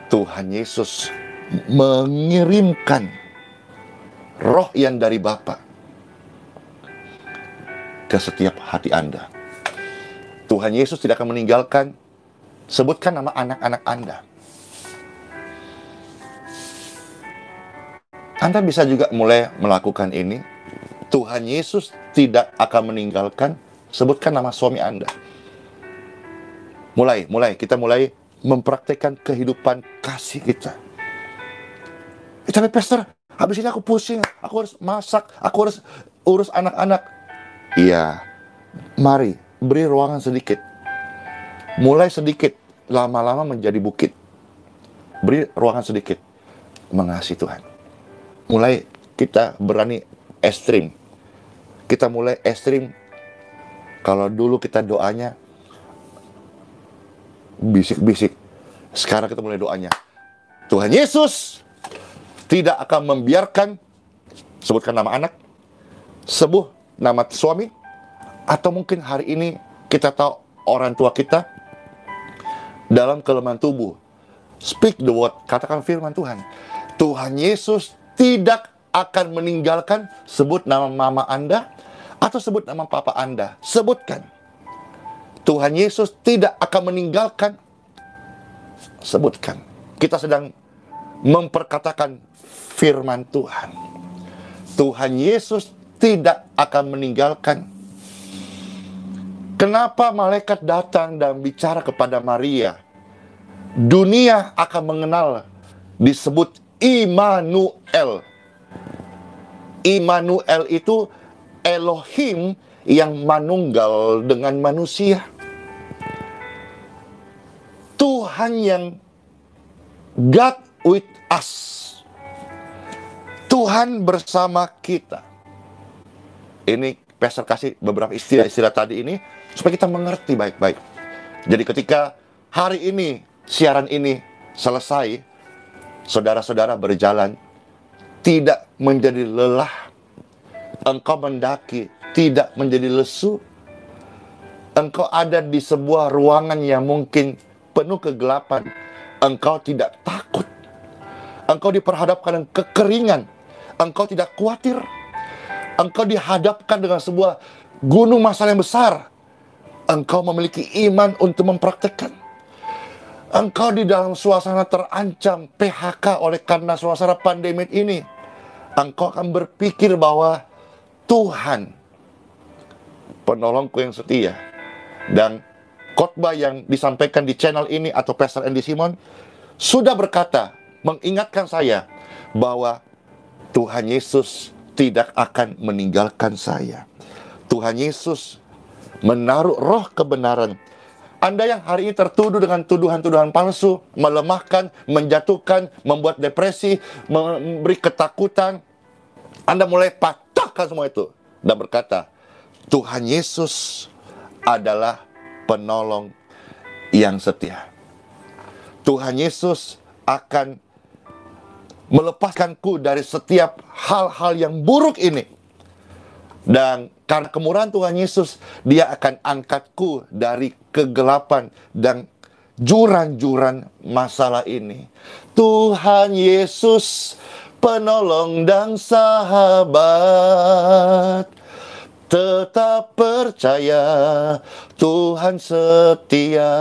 Tuhan Yesus mengirimkan roh yang dari Bapa ke setiap hati Anda. Tuhan Yesus tidak akan meninggalkan. Sebutkan nama anak-anak Anda. Anda bisa juga mulai melakukan ini. Tuhan Yesus tidak akan meninggalkan. Sebutkan nama suami Anda. Kita mulai mempraktekkan kehidupan kasih kita. Tapi pastor, habis ini aku pusing, aku harus masak, aku harus urus anak-anak. Iya, mari beri ruangan sedikit. Mulai sedikit, lama-lama menjadi bukit. Beri ruangan sedikit, mengasihi Tuhan. Mulai kita berani ekstrim. Kita mulai ekstrim. Kalau dulu kita doanya bisik-bisik, sekarang kita mulai doanya, Tuhan Yesus tidak akan membiarkan, sebutkan nama anak, sebut nama suami, atau mungkin hari ini kita tahu orang tua kita dalam kelemahan tubuh. Speak the word, katakan firman Tuhan. Tuhan Yesus tidak akan meninggalkan, sebut nama mama Anda, atau sebut nama papa Anda. Sebutkan. Tuhan Yesus tidak akan meninggalkan. Sebutkan. Kita sedang memperkatakan firman Tuhan. Tuhan Yesus tidak akan meninggalkan. Kenapa malaikat datang dan bicara kepada Maria? Dunia akan mengenal, disebut Immanuel. Immanuel itu Elohim yang manunggal dengan manusia. Tuhan yang God with us. Tuhan bersama kita. Ini pastor kasih beberapa istilah-istilah tadi ini supaya kita mengerti baik-baik. Jadi ketika hari ini siaran ini selesai, saudara-saudara berjalan tidak menjadi lelah, engkau mendaki tidak menjadi lesu, engkau ada di sebuah ruangan yang mungkin penuh kegelapan, engkau tidak takut, engkau diperhadapkan dengan kekeringan, engkau tidak khawatir, engkau dihadapkan dengan sebuah gunung masalah yang besar, engkau memiliki iman untuk mempraktekkan. Engkau di dalam suasana terancam PHK oleh karena suasana pandemi ini, engkau akan berpikir bahwa Tuhan penolongku yang setia. Dan khotbah yang disampaikan di channel ini atau Pastor Andy Simon sudah berkata, mengingatkan saya bahwa Tuhan Yesus tidak akan meninggalkan saya. Tuhan Yesus menaruh roh kebenaran. Anda yang hari ini tertuduh dengan tuduhan-tuduhan palsu, melemahkan, menjatuhkan, membuat depresi, memberi ketakutan, Anda mulai patahkan semua itu dan berkata, Tuhan Yesus adalah penolong yang setia. Tuhan Yesus akan melepaskanku dari setiap hal-hal yang buruk ini. Dan karena kemurahan Tuhan Yesus, Dia akan angkatku dari kegelapan dan jurang-jurang masalah ini. Tuhan Yesus, penolong dan sahabat, tetap percaya, Tuhan setia.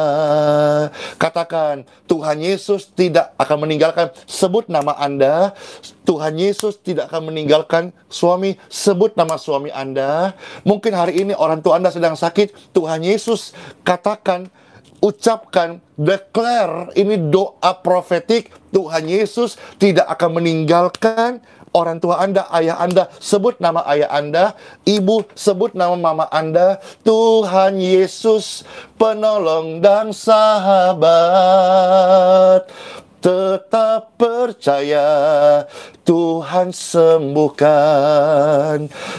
Katakan, Tuhan Yesus tidak akan meninggalkan. Sebut nama Anda. Tuhan Yesus tidak akan meninggalkan suami. Sebut nama suami Anda. Mungkin hari ini orang tua Anda sedang sakit. Tuhan Yesus katakan, ucapkan, declare, ini doa profetik. Tuhan Yesus tidak akan meninggalkan orang tua Anda, ayah Anda. Sebut nama ayah Anda, ibu, sebut nama mama Anda. Tuhan Yesus, penolong dan sahabat, tetap percaya, Tuhan sembuhkan.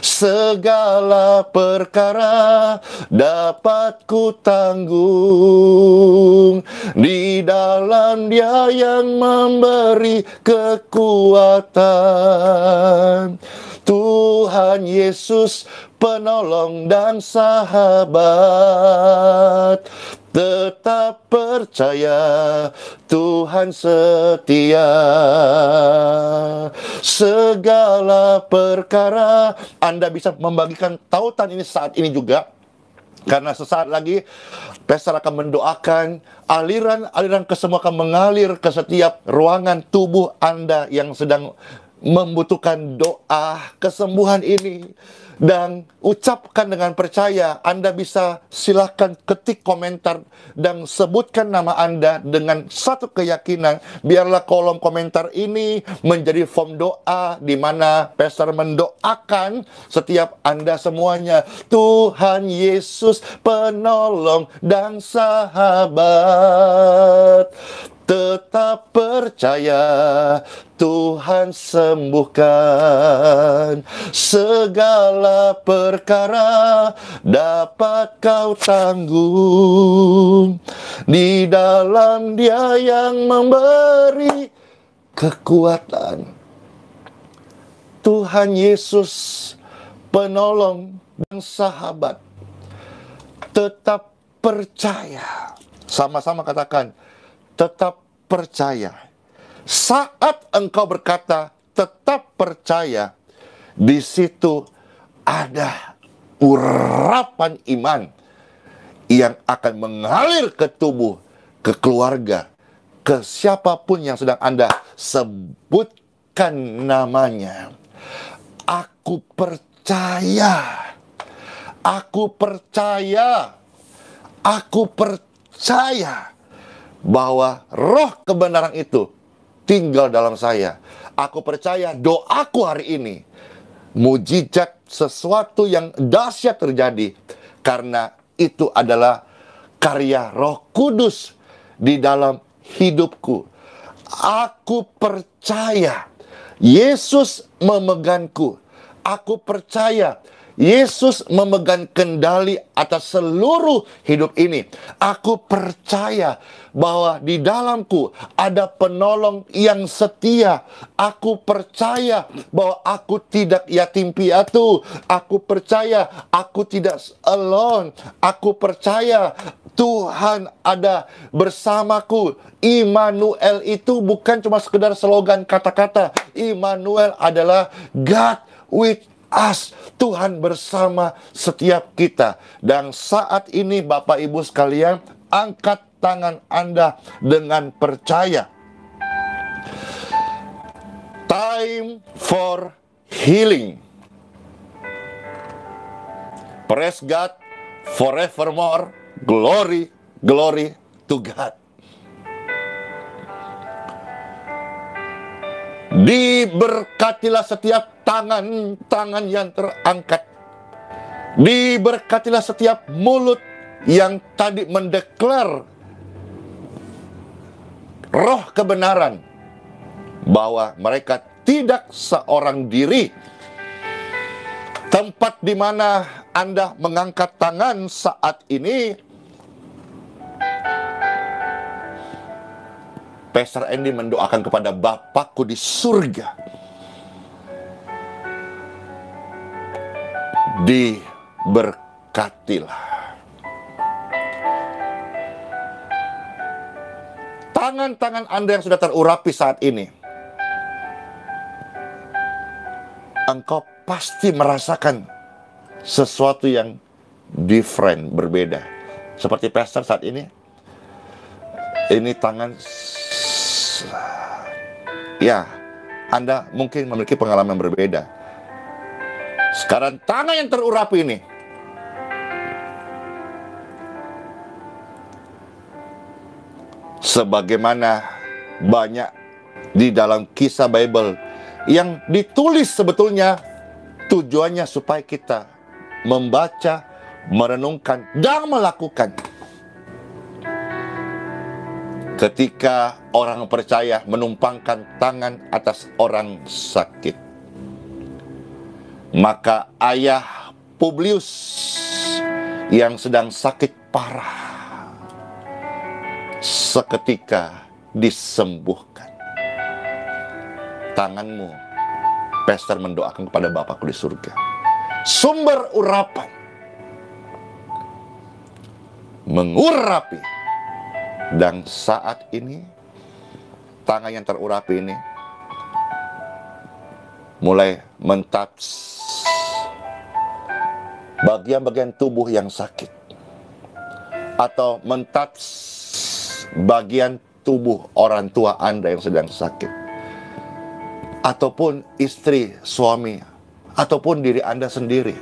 Segala perkara dapat ku tanggung di dalam Dia yang memberi kekuatan. Tuhan Yesus, penolong dan sahabat, tetap percaya, Tuhan setia. Segala perkara, Anda bisa membagikan tautan ini saat ini juga. Karena sesaat lagi Pastor akan mendoakan aliran-aliran kesemua akan mengalir ke setiap ruangan tubuh Anda yang sedang membutuhkan doa kesembuhan ini, dan ucapkan dengan percaya, Anda bisa silakan ketik komentar dan sebutkan nama Anda dengan satu keyakinan. Biarlah kolom komentar ini menjadi form doa di mana Pastor mendoakan setiap Anda semuanya. Tuhan Yesus penolong dan sahabat, tetap percaya, Tuhan sembuhkan. Segala perkara dapat kau tanggung di dalam Dia yang memberi kekuatan. Tuhan Yesus penolong dan sahabat, tetap percaya. Sama-sama katakan, tetap percaya. Saat engkau berkata tetap percaya, di situ ada urapan iman yang akan mengalir ke tubuh, ke keluarga, ke siapapun yang sedang Anda sebutkan namanya. Aku percaya, aku percaya, aku percaya bahwa roh kebenaran itu tinggal dalam saya. Aku percaya doaku hari ini, mujizat sesuatu yang dahsyat terjadi, karena itu adalah karya Roh Kudus di dalam hidupku. Aku percaya Yesus memegangku. Aku percaya Yesus memegang kendali atas seluruh hidup ini. Aku percaya bahwa di dalamku ada penolong yang setia. Aku percaya bahwa aku tidak yatim piatu. Aku percaya aku tidak alone. Aku percaya Tuhan ada bersamaku. Immanuel itu bukan cuma sekedar slogan kata-kata. Immanuel adalah God with us. Tuhan bersama setiap kita. Dan saat ini Bapak Ibu sekalian, angkat tangan Anda dengan percaya. Time for healing. Praise God forevermore. Glory, glory to God. Diberkatilah setiap tangan yang terangkat. Diberkatilah setiap mulut yang tadi mendeklar roh kebenaran bahwa mereka tidak seorang diri. Tempat di mana Anda mengangkat tangan saat ini, Pastor Andy mendoakan kepada Bapakku di surga, diberkatilah. Tangan-tangan Anda yang sudah terurapi saat ini, engkau pasti merasakan sesuatu yang different, berbeda. Seperti Pastor saat ini, tangan, ya, Anda mungkin memiliki pengalaman berbeda. Sekarang tangan yang terurapi ini, sebagaimana banyak di dalam kisah Bible yang ditulis sebetulnya tujuannya supaya kita membaca, merenungkan, dan melakukan. Ketika orang percaya menumpangkan tangan atas orang sakit, maka ayah Publius yang sedang sakit parah seketika disembuhkan. Tanganmu, Pastor mendoakan kepada Bapakku di surga, sumber urapan, mengurapi. Dan saat ini, tangan yang terurapi ini mulai mentouch bagian-bagian tubuh yang sakit, atau mentouch bagian tubuh orang tua Anda yang sedang sakit. ataupun istri, suami, ataupun diri Anda sendiri.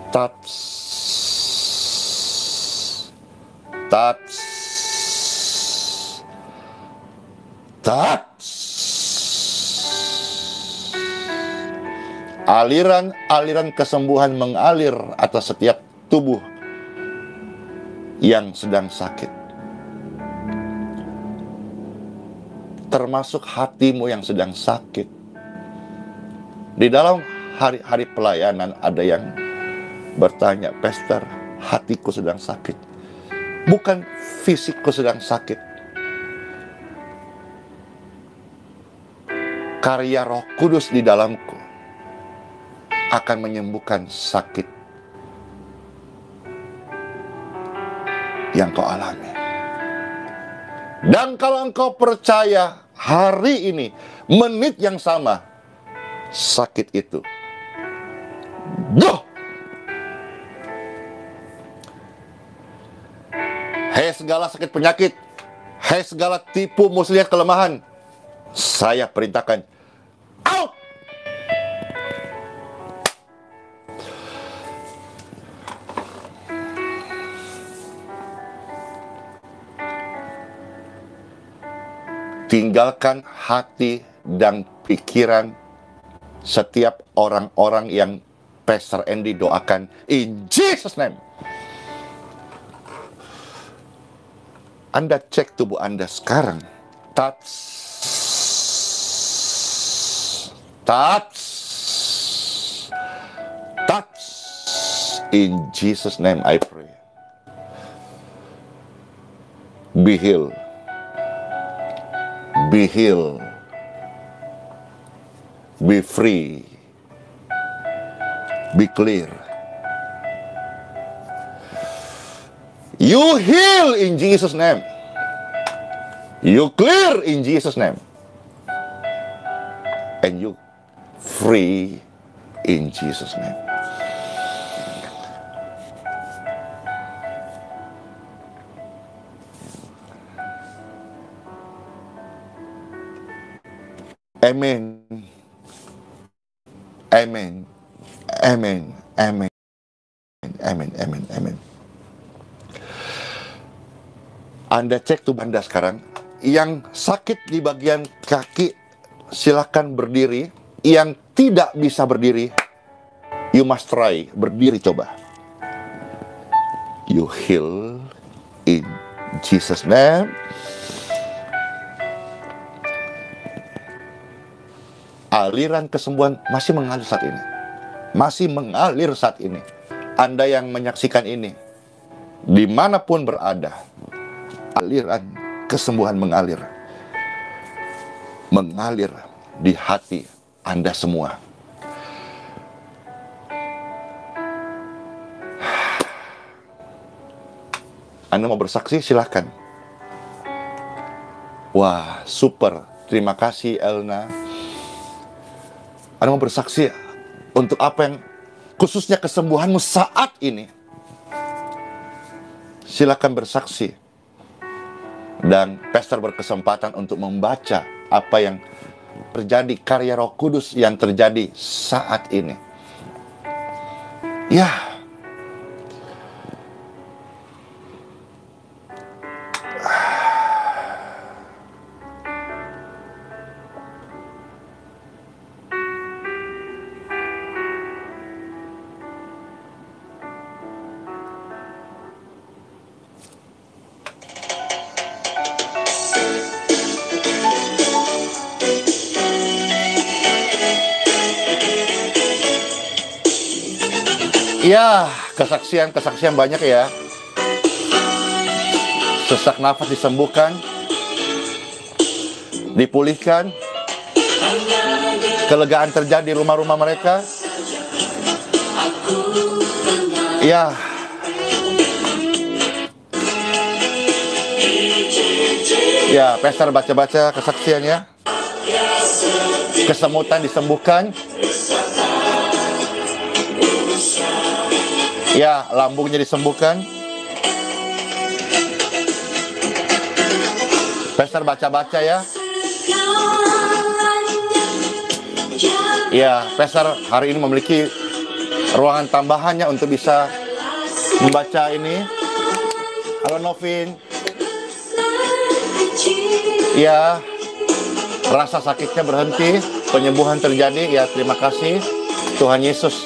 Touch. Touch. Touch. Aliran-aliran kesembuhan mengalir atas setiap tubuh yang sedang sakit. Termasuk hatimu yang sedang sakit. Di dalam hari-hari pelayanan ada yang bertanya, Pastor, hatiku sedang sakit. Bukan fisikku sedang sakit. Karya Roh Kudus di dalamku akan menyembuhkan sakit yang kau alami. Dan kalau engkau percaya hari ini, menit yang sama, sakit itu hei segala sakit penyakit, hei segala tipu muslihat kelemahan, saya perintahkan out. Tinggalkan hati dan pikiran setiap orang-orang yang Pastor Andy doakan in Jesus name. Anda cek tubuh Anda sekarang. Touch. Touch. Touch. In Jesus name I pray. Be healed. Be healed. Be free. Be clear. You heal in Jesus' name. You clear in Jesus' name. And you free in Jesus' name. Amen. Amen. Amen. Amen. Amen. Amen. Amen. Anda cek tubuh Anda sekarang. Yang sakit di bagian kaki, silakan berdiri. Yang tidak bisa berdiri, you must try. Berdiri coba. You heal in Jesus' name. Aliran kesembuhan masih mengalir saat ini. Masih mengalir saat ini. Anda yang menyaksikan ini, dimanapun berada, aliran kesembuhan mengalir. Mengalir di hati Anda semua. Anda mau bersaksi, silahkan. Wah, super. Terima kasih, Elna. Anda mau bersaksi untuk apa yang khususnya kesembuhanmu saat ini. Silakan bersaksi. Dan Pastor berkesempatan untuk membaca apa yang terjadi, karya Roh Kudus yang terjadi saat ini. Ya. Ya, kesaksian banyak ya. Sesak nafas disembuhkan, dipulihkan, kelegaan terjadi di rumah-rumah mereka. Ya, ya, Pastor baca-baca kesaksiannya. Kesemutan disembuhkan. Ya, lambungnya disembuhkan. Pastor baca-baca ya. Ya, Pastor hari ini memiliki ruangan tambahannya untuk bisa membaca ini. Halo Novin. Ya, rasa sakitnya berhenti, penyembuhan terjadi. Ya, terima kasih. Tuhan Yesus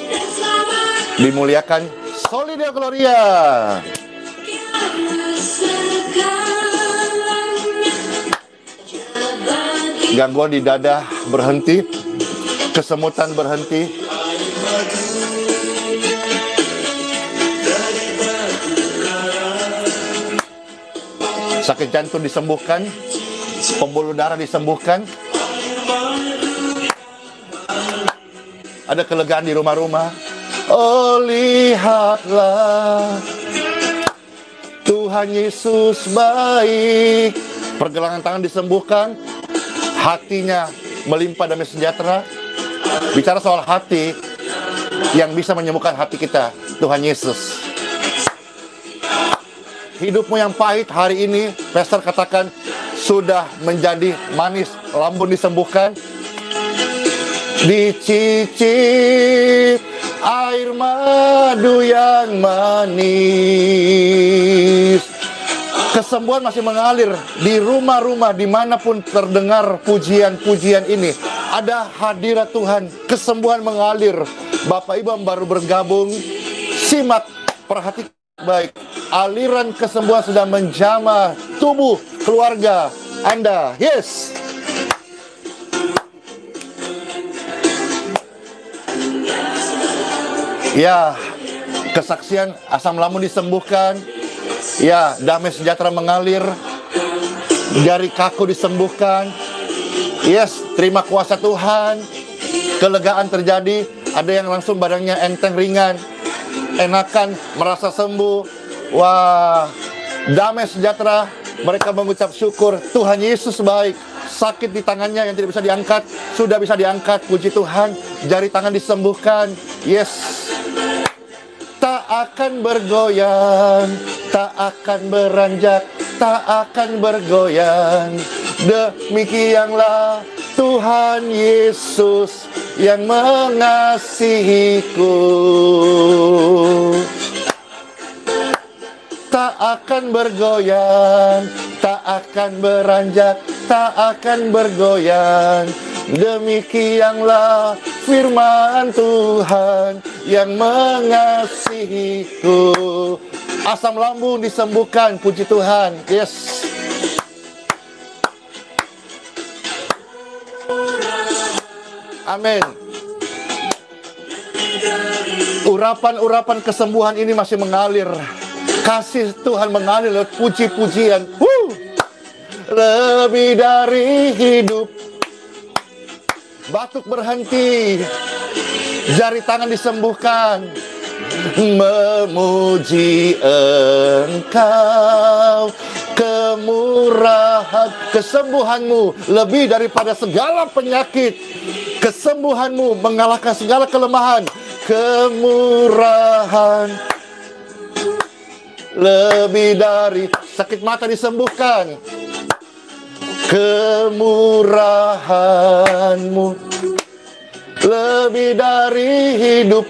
dimuliakan. Soli Deo Gloria. Gangguan di dada berhenti, kesemutan berhenti. Sakit jantung disembuhkan, pembuluh darah disembuhkan. Ada kelegaan di rumah-rumah. Oh, lihatlah, Tuhan Yesus baik. Pergelangan tangan disembuhkan, hatinya melimpah damai sejahtera. Bicara soal hati, yang bisa menyembuhkan hati kita, Tuhan Yesus. Hidupmu yang pahit hari ini, Pastor katakan, sudah menjadi manis, lambun disembuhkan. Dicicip air madu yang manis. Kesembuhan masih mengalir di rumah-rumah dimanapun terdengar pujian-pujian ini. Ada hadirat Tuhan, kesembuhan mengalir. Bapak Ibu yang baru bergabung, simak, perhatikan baik. Aliran kesembuhan sudah menjamah tubuh keluarga Anda. Yes. Ya, kesaksian asam lambung disembuhkan. Ya, damai sejahtera mengalir. Jari kaku disembuhkan. Yes, terima kuasa Tuhan. Kelegaan terjadi. Ada yang langsung badannya enteng ringan, enakan, merasa sembuh. Wah, damai sejahtera. Mereka mengucap syukur. Tuhan Yesus baik. Sakit di tangannya yang tidak bisa diangkat, sudah bisa diangkat. Puji Tuhan. Jari tangan disembuhkan. Yes. Tak akan bergoyang, tak akan beranjak, tak akan bergoyang. Demikianlah Tuhan Yesus yang mengasihiku. Tak akan bergoyang, tak akan beranjak, tak akan bergoyang. Demikianlah firman Tuhan yang mengasihiku. Asam lambung disembuhkan, puji Tuhan. Yes. Amin. Urapan-urapan kesembuhan ini masih mengalir. Kasih Tuhan mengalir lewat puji-pujian. Lebih dari hidup. Batuk berhenti, jari tangan disembuhkan. Memuji Engkau, kemurahan, kesembuhanmu lebih daripada segala penyakit. Kesembuhanmu mengalahkan segala kelemahan. Kemurahan lebih dari sakit mata disembuhkan. Kemurahanmu lebih dari hidup.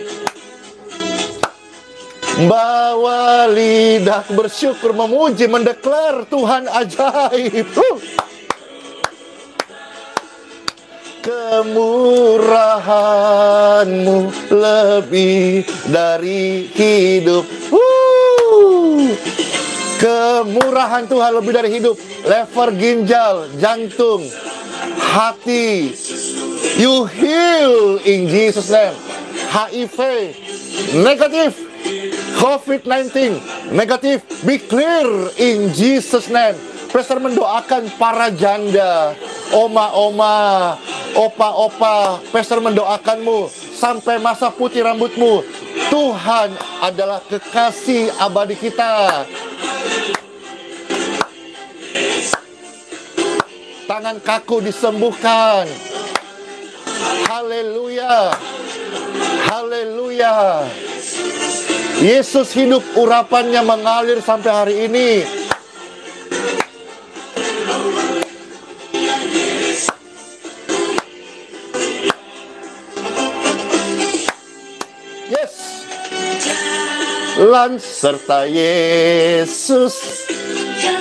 Bawa lidah bersyukur, memuji, mendeklar Tuhan ajaib. Kemurahanmu lebih dari hidup. Kemurahan Tuhan lebih dari hidup. Lever, ginjal, jantung, hati. You heal in Jesus name. HIV negatif, COVID-19 negatif, be clear in Jesus name. Pastor mendoakan para janda, oma-oma, opa-opa. Pastor mendoakanmu sampai masa putih rambutmu. Tuhan adalah kekasih abadi kita. Tangan kaku disembuhkan. Haleluya. Haleluya. Yesus hidup, urapannya mengalir sampai hari ini. berjalan serta Yesus.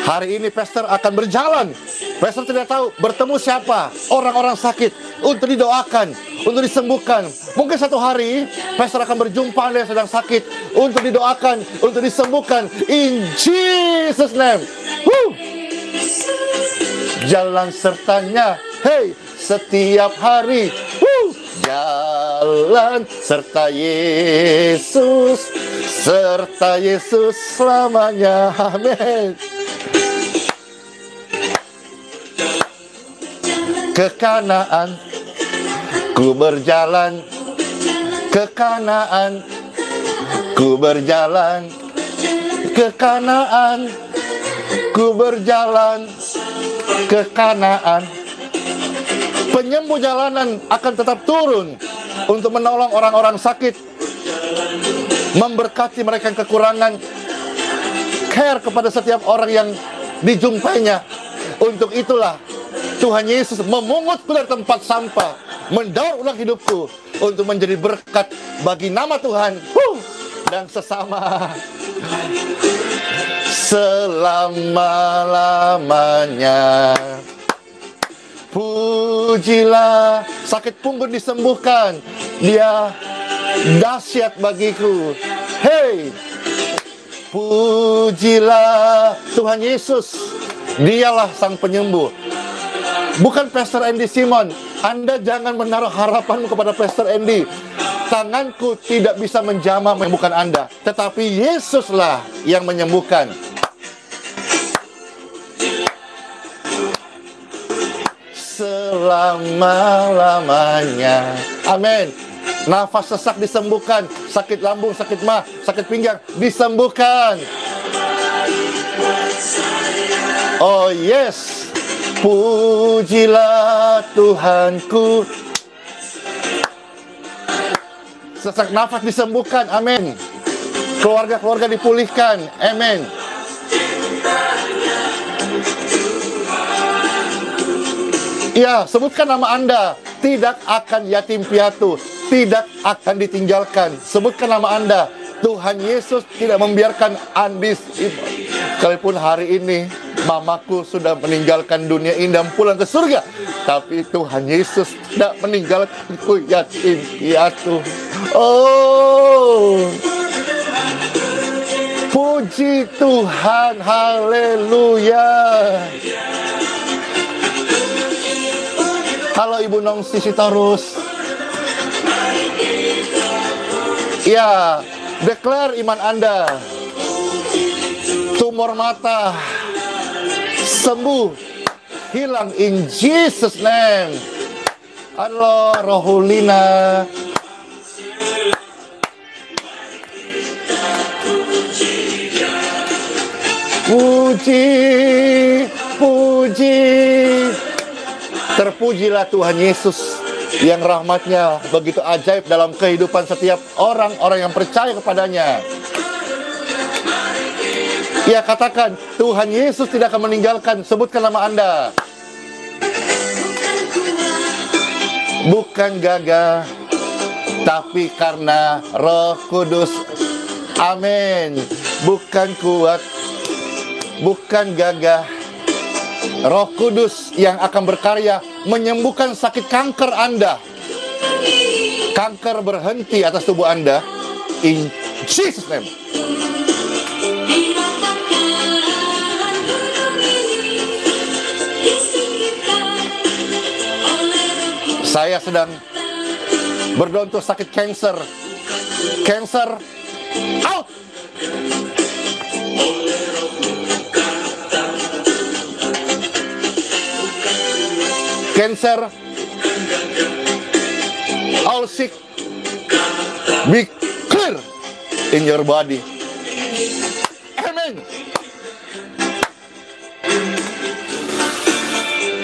Hari ini pastor akan berjalan. Pastor tidak tahu bertemu siapa, orang-orang sakit, untuk didoakan, untuk disembuhkan. Mungkin satu hari pastor akan berjumpa Anda yang sedang sakit, untuk didoakan, untuk disembuhkan. In Jesus name. Jalan sertanya, hey, setiap hari. Jalan serta Yesus selamanya. Amin. Ke Kanaan ku berjalan, ke Kanaan ku berjalan, ke Kanaan ku berjalan, ke Kanaan. Penyembuh jalanan akan tetap turun untuk menolong orang-orang sakit, memberkati mereka yang kekurangan, care kepada setiap orang yang dijumpainya. Untuk itulah Tuhan Yesus memungut dari tempat sampah, mendaur ulang hidupku untuk menjadi berkat bagi nama Tuhan dan sesama selama-lamanya. Pujilah, sakit punggung disembuhkan. Dia dahsyat bagiku. Hey, pujilah Tuhan Yesus. Dialah sang penyembuh. Bukan Pastor Andy Simon. Anda jangan menaruh harapanmu kepada Pastor Andy. Tanganku tidak bisa menjamah menyembuhkan Anda, tetapi Yesuslah yang menyembuhkan. Selama-lamanya. Amin. Nafas sesak disembuhkan, sakit lambung, sakit mah, sakit pinggang disembuhkan. Oh yes. Pujilah Tuhanku. Sesak nafas disembuhkan. Amin. Keluarga-keluarga dipulihkan. Amin. Ya, sebutkan nama Anda. Tidak akan yatim piatu, tidak akan ditinggalkan. Sebutkan nama Anda. Tuhan Yesus tidak membiarkan Andi, sekalipun hari ini mamaku sudah meninggalkan dunia ini dan pulang ke surga, tapi Tuhan Yesus tidak meninggalkanku yatim piatu. Oh, puji Tuhan, haleluya. Halo Ibu Nongsi Sitorus. Ya, declare iman Anda. Tumor mata sembuh, hilang in Jesus name. Halo Rohulina. Puji, puji. Terpujilah Tuhan Yesus yang rahmatnya begitu ajaib dalam kehidupan setiap orang-orang yang percaya kepadanya. Ya, katakan, Tuhan Yesus tidak akan meninggalkan. Sebutkan nama Anda. Bukan gagah, tapi karena Roh Kudus. Amin. Bukan kuat, bukan gagah. Roh Kudus yang akan berkarya menyembuhkan sakit kanker Anda. Kanker berhenti atas tubuh Anda. In Jesus name. Saya sedang berdoa untuk sakit kanker. Kanker out. Cancer, all sick, be clear in your body. Amen.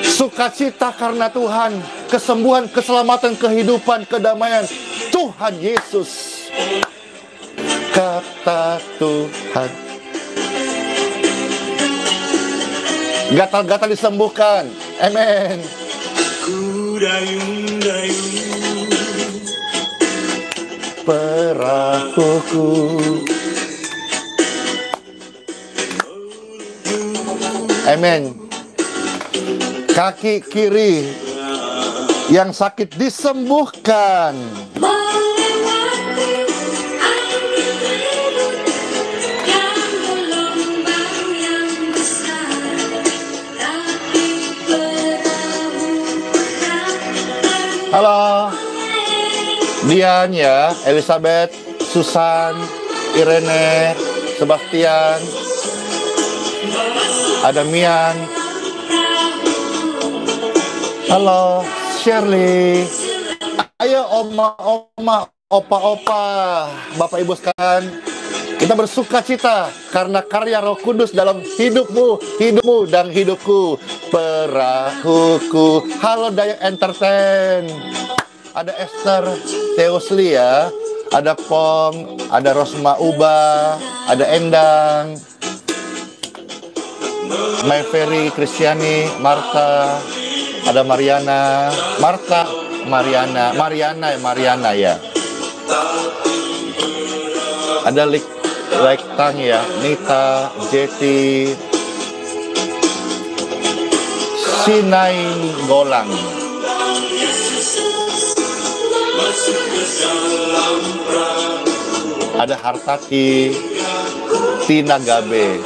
Sukacita karena Tuhan, kesembuhan, keselamatan, kehidupan, kedamaian. Tuhan Yesus, kata Tuhan. Gatal-gatal disembuhkan. Amen. Perahuku Amin. Kaki kiri yang sakit disembuhkan. Halo, Dian ya, Elizabeth, Susan, Irene, Sebastian, ada Mian. Halo, Shirley. Ayo oma, opa, Bapak Ibu sekalian, kita bersuka cita karena karya Roh Kudus dalam hidupmu, dan hidupku, perahuku. Halo Dayak Entertain. Ada Esther Teosli ya, ada Pong, ada Rosma Uba, ada Endang, My Ferry, Kristiani, Marta, ada Mariana, Mariana ya. Ada Tang ya, Nita, Jeti, Sinai Golang. Ada Hartati, Tina Gabe,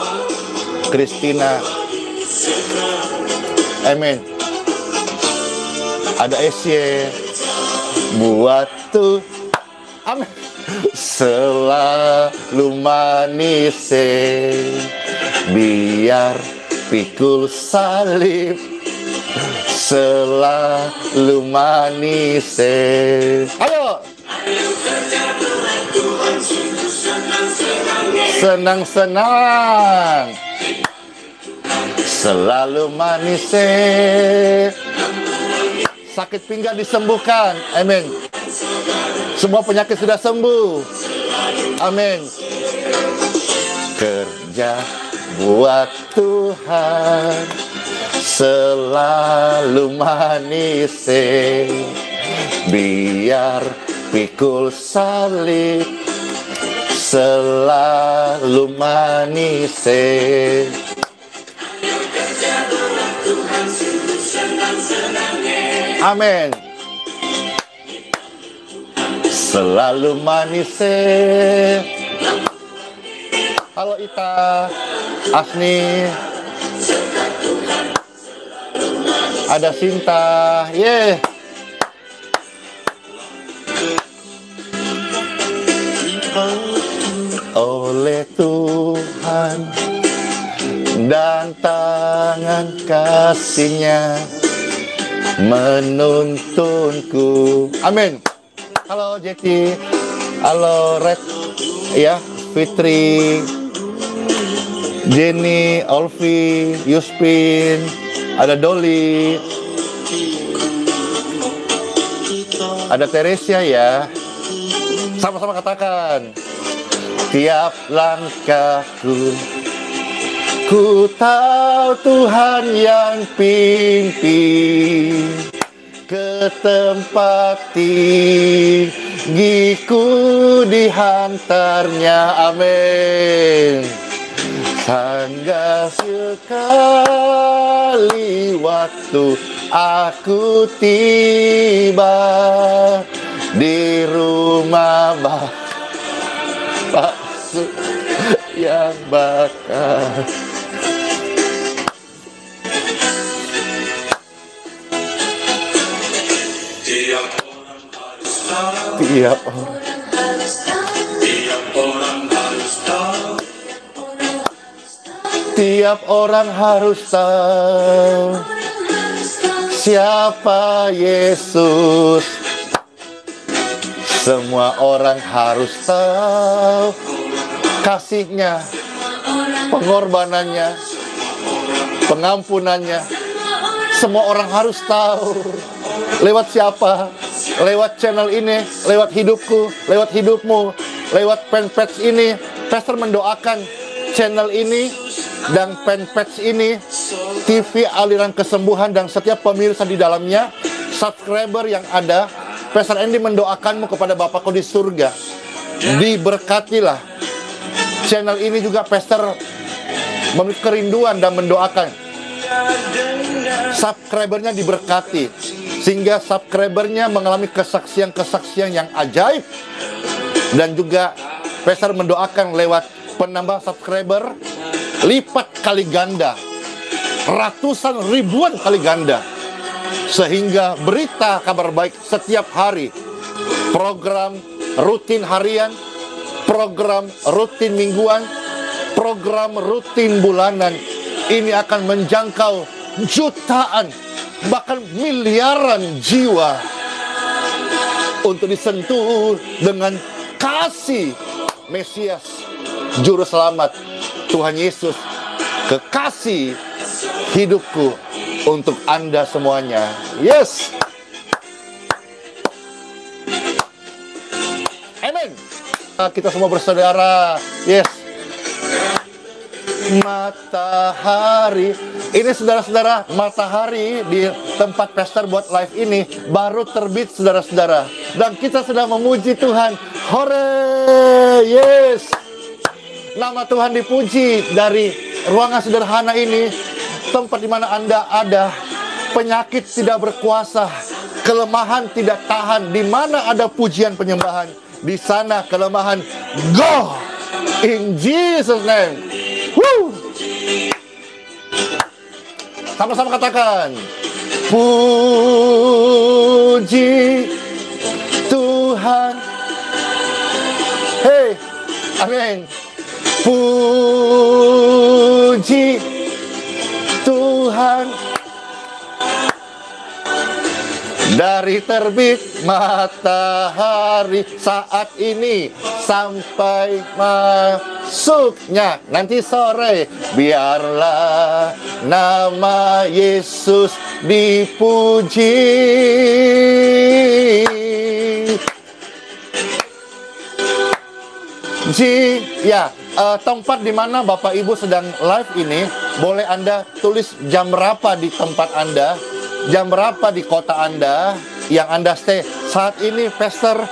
Kristina. Amin. Ada Esye, buat tuh. Amin. Selalu manis, biar pikul salib. Selalu manis. Ayo. Senang-senang. Selalu manis. Sakit pinggang disembuhkan. Amin. Semua penyakit sudah sembuh. Amin. Kerja buat Tuhan selalu manis, biar pikul salib selalu manis. Amin. Selalu manis. Halo Ita, Asni, ada Sinta, yeah. Oleh Tuhan dan tangan kasih-Nya menuntunku. Amin. Halo Jeti, halo Red, ya, Fitri, Jenny, Olvi, Yuspin, ada Dolly, ada Teresia ya. Sama-sama katakan. Tiap langkahku, ku tahu Tuhan yang pimpin ke tempat tinggiku dihantarnya. Amin. Sangga sekali waktu aku tiba di rumah bakso yang bakar. Tiap orang harus tahu siapa Yesus. Semua orang harus tahu kasih-Nya, pengorbanannya, pengampunannya. Semua orang harus tahu. Lewat siapa? Lewat channel ini, lewat hidupku, lewat hidupmu, lewat fanpage ini. Pastor mendoakan channel ini dan fanpage ini, TV Aliran Kesembuhan dan setiap pemirsa di dalamnya, subscriber yang ada. Pastor Andy mendoakanmu kepada Bapakku di surga. Diberkatilah. Channel ini juga Pastor memiliki kerinduan dan mendoakan subscribernya diberkati, sehingga subscribernya mengalami kesaksian-kesaksian yang ajaib. Dan juga Pastor mendoakan lewat penambah subscriber lipat kali ganda, ratusan ribuan kali ganda, sehingga berita kabar baik setiap hari, program rutin harian, program rutin mingguan, program rutin bulanan, ini akan menjangkau jutaan, bahkan miliaran jiwa untuk disentuh dengan kasih Mesias, Juru Selamat, Tuhan Yesus, kekasih hidupku untuk Anda semuanya. Yes. Amin. Kita semua bersaudara. Yes. Matahari. Ini saudara-saudara, matahari di tempat Pastor buat live ini baru terbit, saudara-saudara. Dan kita sedang memuji Tuhan. Hore! Yes. Nama Tuhan dipuji. Dari ruangan sederhana ini, tempat di mana Anda ada, penyakit tidak berkuasa, kelemahan tidak tahan. Di mana ada pujian penyembahan, di sana kelemahan go in Jesus name. Woo! Sama-sama katakan, puji Tuhan. Hey, amin. Puji Tuhan. Dari terbit matahari saat ini sampai masuknya nanti sore, biarlah nama Yesus dipuji. Tempat di mana Bapak Ibu sedang live ini, boleh Anda tulis jam berapa di tempat Anda, jam berapa di kota Anda yang Anda stay. Saat ini Pastor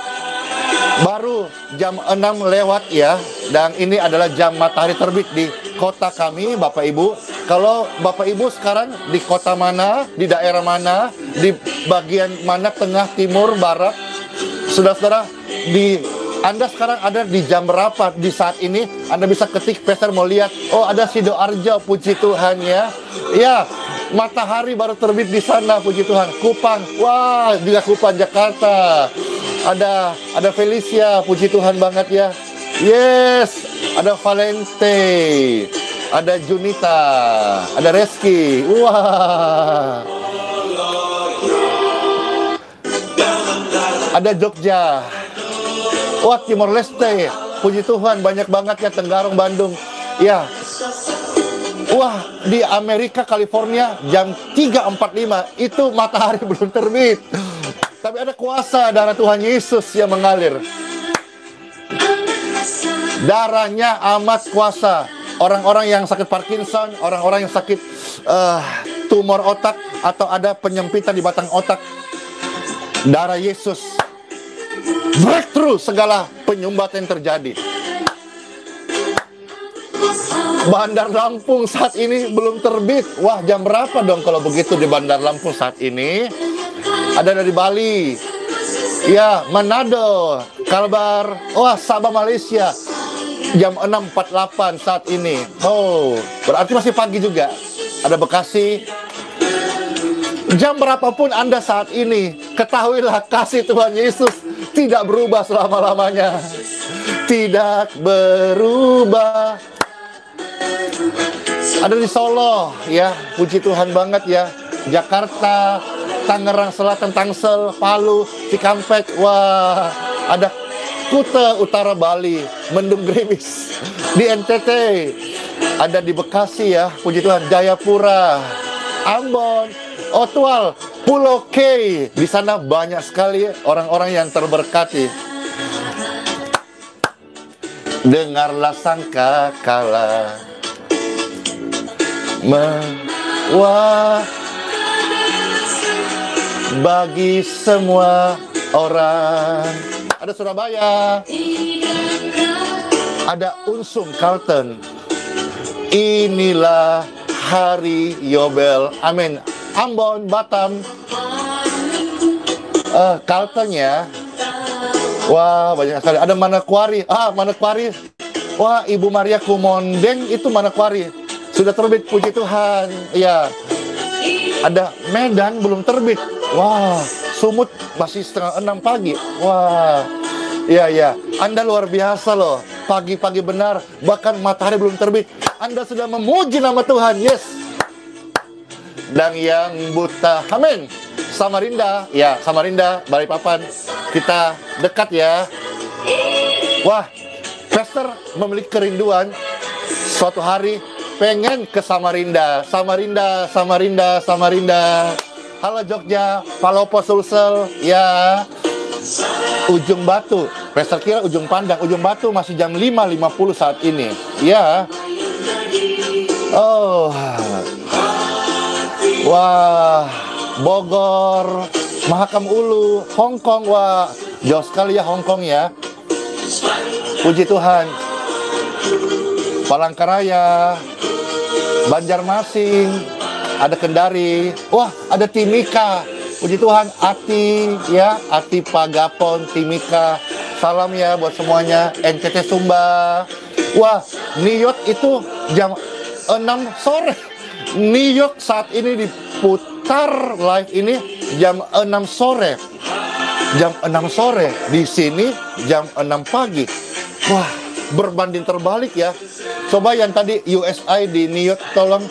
baru jam 6 lewat ya, dan ini adalah jam matahari terbit di kota kami, Bapak Ibu. Kalau Bapak Ibu sekarang di kota mana, di daerah mana, di bagian mana, tengah, timur, barat, saudara-saudara, Anda sekarang ada di jam berapa di saat ini? Anda bisa ketik, Pastor mau lihat, oh ada Sidoarjo, puji Tuhan ya. Ya, matahari baru terbit di sana, puji Tuhan. Kupang, wah juga Kupang Jakarta. Ada Felicia, puji Tuhan banget ya. Yes, ada Valente, ada Junita, ada Reski. Wah. Ada Jogja. Wah, Timor Leste, puji Tuhan, banyak banget ya, Tenggarong, Bandung. Ya. Wah, di Amerika, California, jam 3.45, itu matahari belum terbit. Tapi ada kuasa darah Tuhan Yesus yang mengalir. Darahnya amat kuasa. Orang-orang yang sakit Parkinson, orang-orang yang sakit tumor otak, atau ada penyempitan di batang otak, darah Yesus breakthrough segala penyumbatan yang terjadi. Bandar Lampung saat ini belum terbit. Wah, jam berapa dong kalau begitu di Bandar Lampung saat ini? Ada dari Bali, ya, Manado, Kalbar, wah, Sabah, Malaysia, jam 6.48 saat ini. Oh, berarti masih pagi juga. Ada Bekasi. Jam berapapun Anda saat ini, ketahuilah kasih Tuhan Yesus tidak berubah selama-lamanya. Tidak berubah. Ada di Solo, ya, puji Tuhan banget ya. Jakarta, Tangerang Selatan, Tangsel, Palu, Cikampek, wah, ada Kuta Utara Bali, Mendung Gerimis. Di NTT, ada di Bekasi ya, puji Tuhan, Jayapura, Ambon, Otwal, Pulau K. Di sana banyak sekali orang-orang yang terberkati. Dengarlah sangkakala mewah bagi semua orang. Ada Surabaya, ada Unsum Carlton. Inilah hari Yobel. Amin. Ambon, Batam, Kalteng ya. Wah, banyak sekali. Ada Manokwari. Manokwari. Wah, Ibu Maria Kumondeng itu Manokwari. Sudah terbit, puji Tuhan. Ya. Ada Medan belum terbit. Wah, Sumut masih setengah 6 pagi. Wah. Iya. Anda luar biasa loh. Pagi-pagi benar, bahkan matahari belum terbit. Anda sudah memuji nama Tuhan. Yes. Dan yang buta, amin. Samarinda, ya Samarinda, Balikpapan, kita dekat ya. Wah, Pastor memiliki kerinduan suatu hari pengen ke Samarinda. Samarinda. Halo Jogja, Palopo, Sulsel, ya. Ujung Batu, Pastor kira Ujung Pandang. Ujung Batu masih jam 5.50 saat ini. Ya. Oh. Wah, Bogor, Mahakam Ulu, Hong Kong. Wah, jauh sekali ya Hong Kong ya. Puji Tuhan. Palangkaraya, Banjarmasin, ada Kendari. Wah, ada Timika. Puji Tuhan, Ati ya, Ati Pagapon, Timika. Salam ya buat semuanya. NTT Sumba. Wah, New York itu jam 6 sore. New York saat ini diputar live ini jam 6 sore. Jam 6 sore. Di sini jam 6 pagi. Wah, berbanding terbalik ya. Coba yang tadi USA di New York, tolong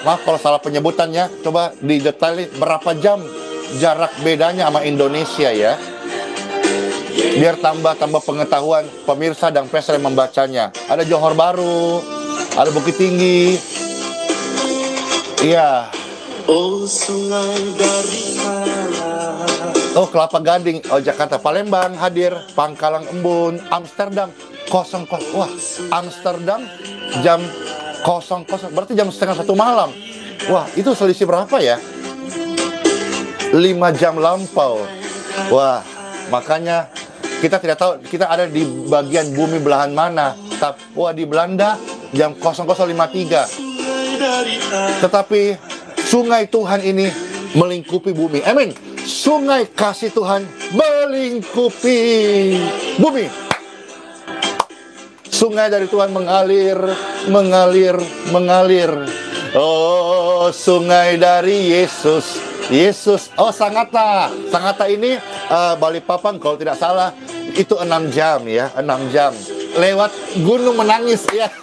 maaf kalau salah penyebutannya, coba didetaili berapa jam jarak bedanya sama Indonesia ya. Biar tambah pengetahuan pemirsa dan pastor yang membacanya. Ada Johor Baru, ada Bukit Tinggi. Iya. Oh, sungai dari mana? Oh, Kelapa Gading, oh Jakarta, Palembang hadir, Pangkalan Embun, Amsterdam 00. Wah, Amsterdam jam 00, berarti jam setengah 1 malam. Wah, itu selisih berapa ya? 5 jam lampau. Wah, makanya kita tidak tahu kita ada di bagian bumi belahan mana. Wah, di Belanda jam 00.53. Tetapi sungai Tuhan ini melingkupi bumi. Amin. Sungai kasih Tuhan melingkupi bumi. Sungai dari Tuhan mengalir. Oh, sungai dari Yesus. Oh, Sangatta ini Balikpapan kalau tidak salah itu 6 jam ya, 6 jam. Lewat Gunung Menangis ya.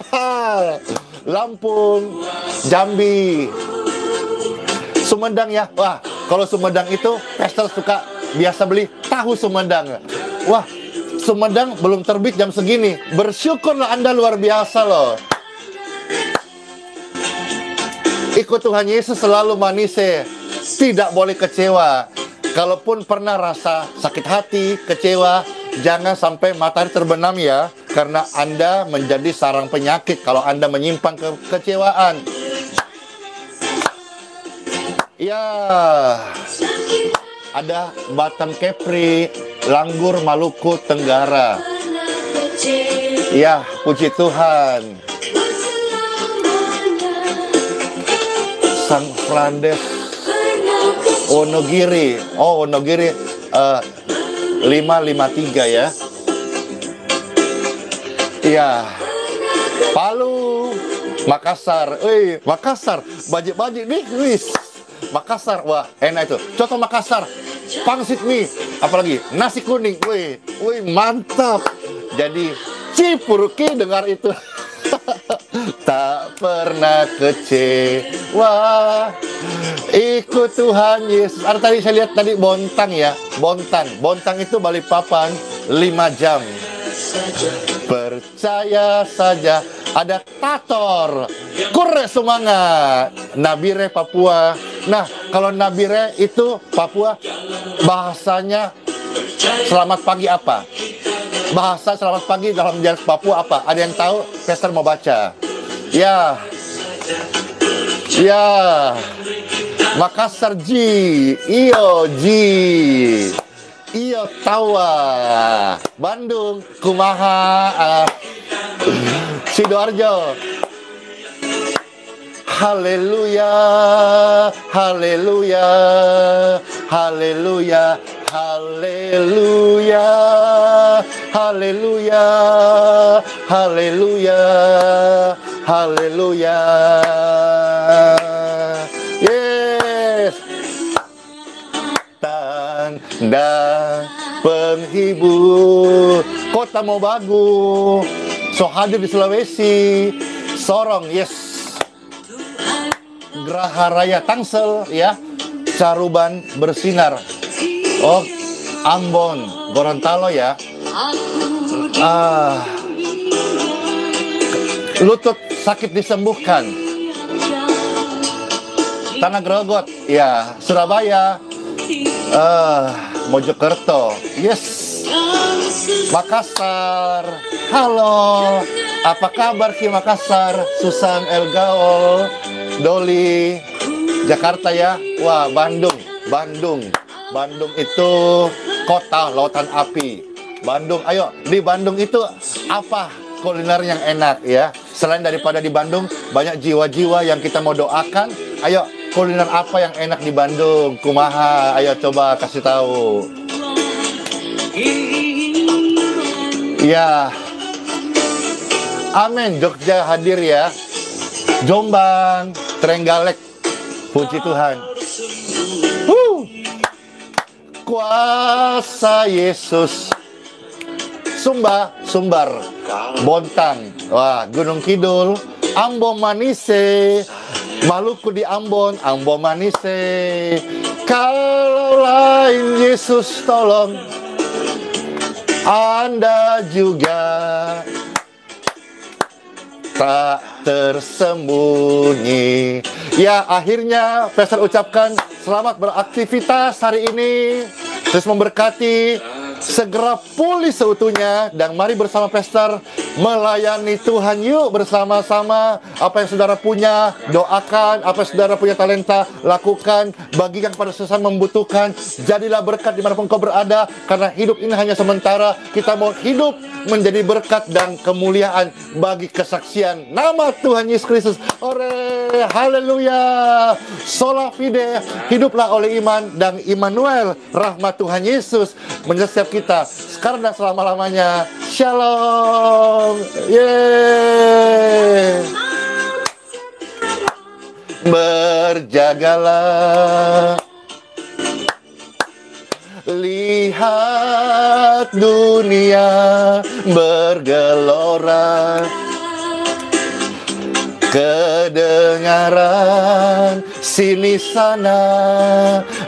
Lampung, Jambi, Sumedang ya. Wah, kalau Sumedang itu pastor suka biasa beli tahu Sumedang. Wah, Sumedang belum terbit jam segini. Bersyukurlah Anda, luar biasa loh. Ikut Tuhan Yesus selalu manis, tidak boleh kecewa. Kalaupun pernah rasa sakit hati, kecewa, jangan sampai matahari terbenam ya. Karena Anda menjadi sarang penyakit kalau Anda menyimpan kekecewaan. Ya, ada Batam Kepri, Langgur, Maluku Tenggara. Ya, puji Tuhan. San Frandes, Wonogiri. Oh, Wonogiri 553 ya. Iya. Palu, Makassar. Makassar, bajik-bajik nih, wis. Makassar, wah enak itu. Contoh Makassar, pangsit mie, apalagi nasi kuning, wih, mantap. Jadi Cipuruki dengar itu. Tak pernah kecewa, ikut Tuhan Yesus. Ada tadi saya lihat tadi Bontang ya, Bontang itu Balikpapan 5 jam. Percaya saja. Ada Tator, Kure Semangat, Nabire Papua. Nah, kalau Nabire itu Papua, bahasanya selamat pagi apa? Bahasa selamat pagi dalam dialek Papua apa? Ada yang tahu? Pastor mau baca. Ya. Makassar Ji, Iyo Tawa, Bandung, Kumaha, Sidoarjo, Haleluya, haleluya, haleluya, haleluya, haleluya, haleluya, haleluya. Yes. Tanda penghibur Kota Mobagu. So hadir di Sulawesi. Sorong, yes. Geraha Raya Tangsel, ya. Caruban bersinar. Oh, Ambon, Gorontalo, ya. Lutut sakit disembuhkan. Tanah Grogot, ya. Surabaya, Mojokerto, yes. Makassar, halo. Apa kabar Ki Makassar? Susan El Gaol, Doli, Jakarta, ya. Wah, Bandung itu kota lautan api. Bandung, ayo, di Bandung itu apa kuliner yang enak, ya? Selain daripada di Bandung banyak jiwa-jiwa yang kita mau doakan. Ayo, kuliner apa yang enak di Bandung? Kumaha? Ayo coba kasih tahu. Ya. Amin, Jogja hadir, ya. Jombang, Trenggalek, puji Tuhan. Kuasa Yesus. Sumbar, Bontang, wah, Gunung Kidul, Ambon Manise, Maluku di Ambon, Ambon Manise. Kalau lain Yesus tolong, Anda juga tak tersembunyi. Ya, akhirnya Pastor ucapkan selamat beraktivitas hari ini. Terus memberkati, segera pulih seutuhnya, dan mari bersama Pastor melayani Tuhan. Yuk bersama-sama. Apa yang saudara punya, doakan. Apa yang saudara punya talenta, lakukan. Bagikan kepada sesama membutuhkan. Jadilah berkat dimanapun kau berada, karena hidup ini hanya sementara. Kita mau hidup menjadi berkat dan kemuliaan bagi kesaksian nama Tuhan Yesus Kristus. Ore, haleluya, sola fide, hiduplah oleh iman, dan Immanuel, rahmat Tuhan Yesus menyertai setiap kita sekarang dan selama-lamanya. Shalom. Yeay. Berjagalah, lihat dunia bergelora, kedengaran sini sana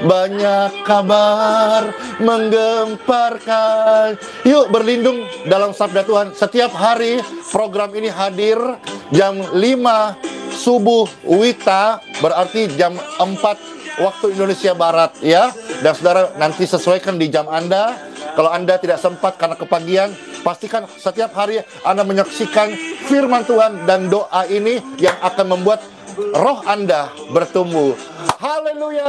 banyak kabar menggemparkan. Yuk berlindung dalam sabda Tuhan. Setiap hari program ini hadir jam 5 subuh Wita, berarti jam 4 waktu Indonesia Barat, ya. Dan saudara nanti sesuaikan di jam Anda. Kalau Anda tidak sempat karena kepagian, pastikan setiap hari Anda menyaksikan firman Tuhan dan doa ini yang akan membuat roh Anda bertumbuh. Haleluya.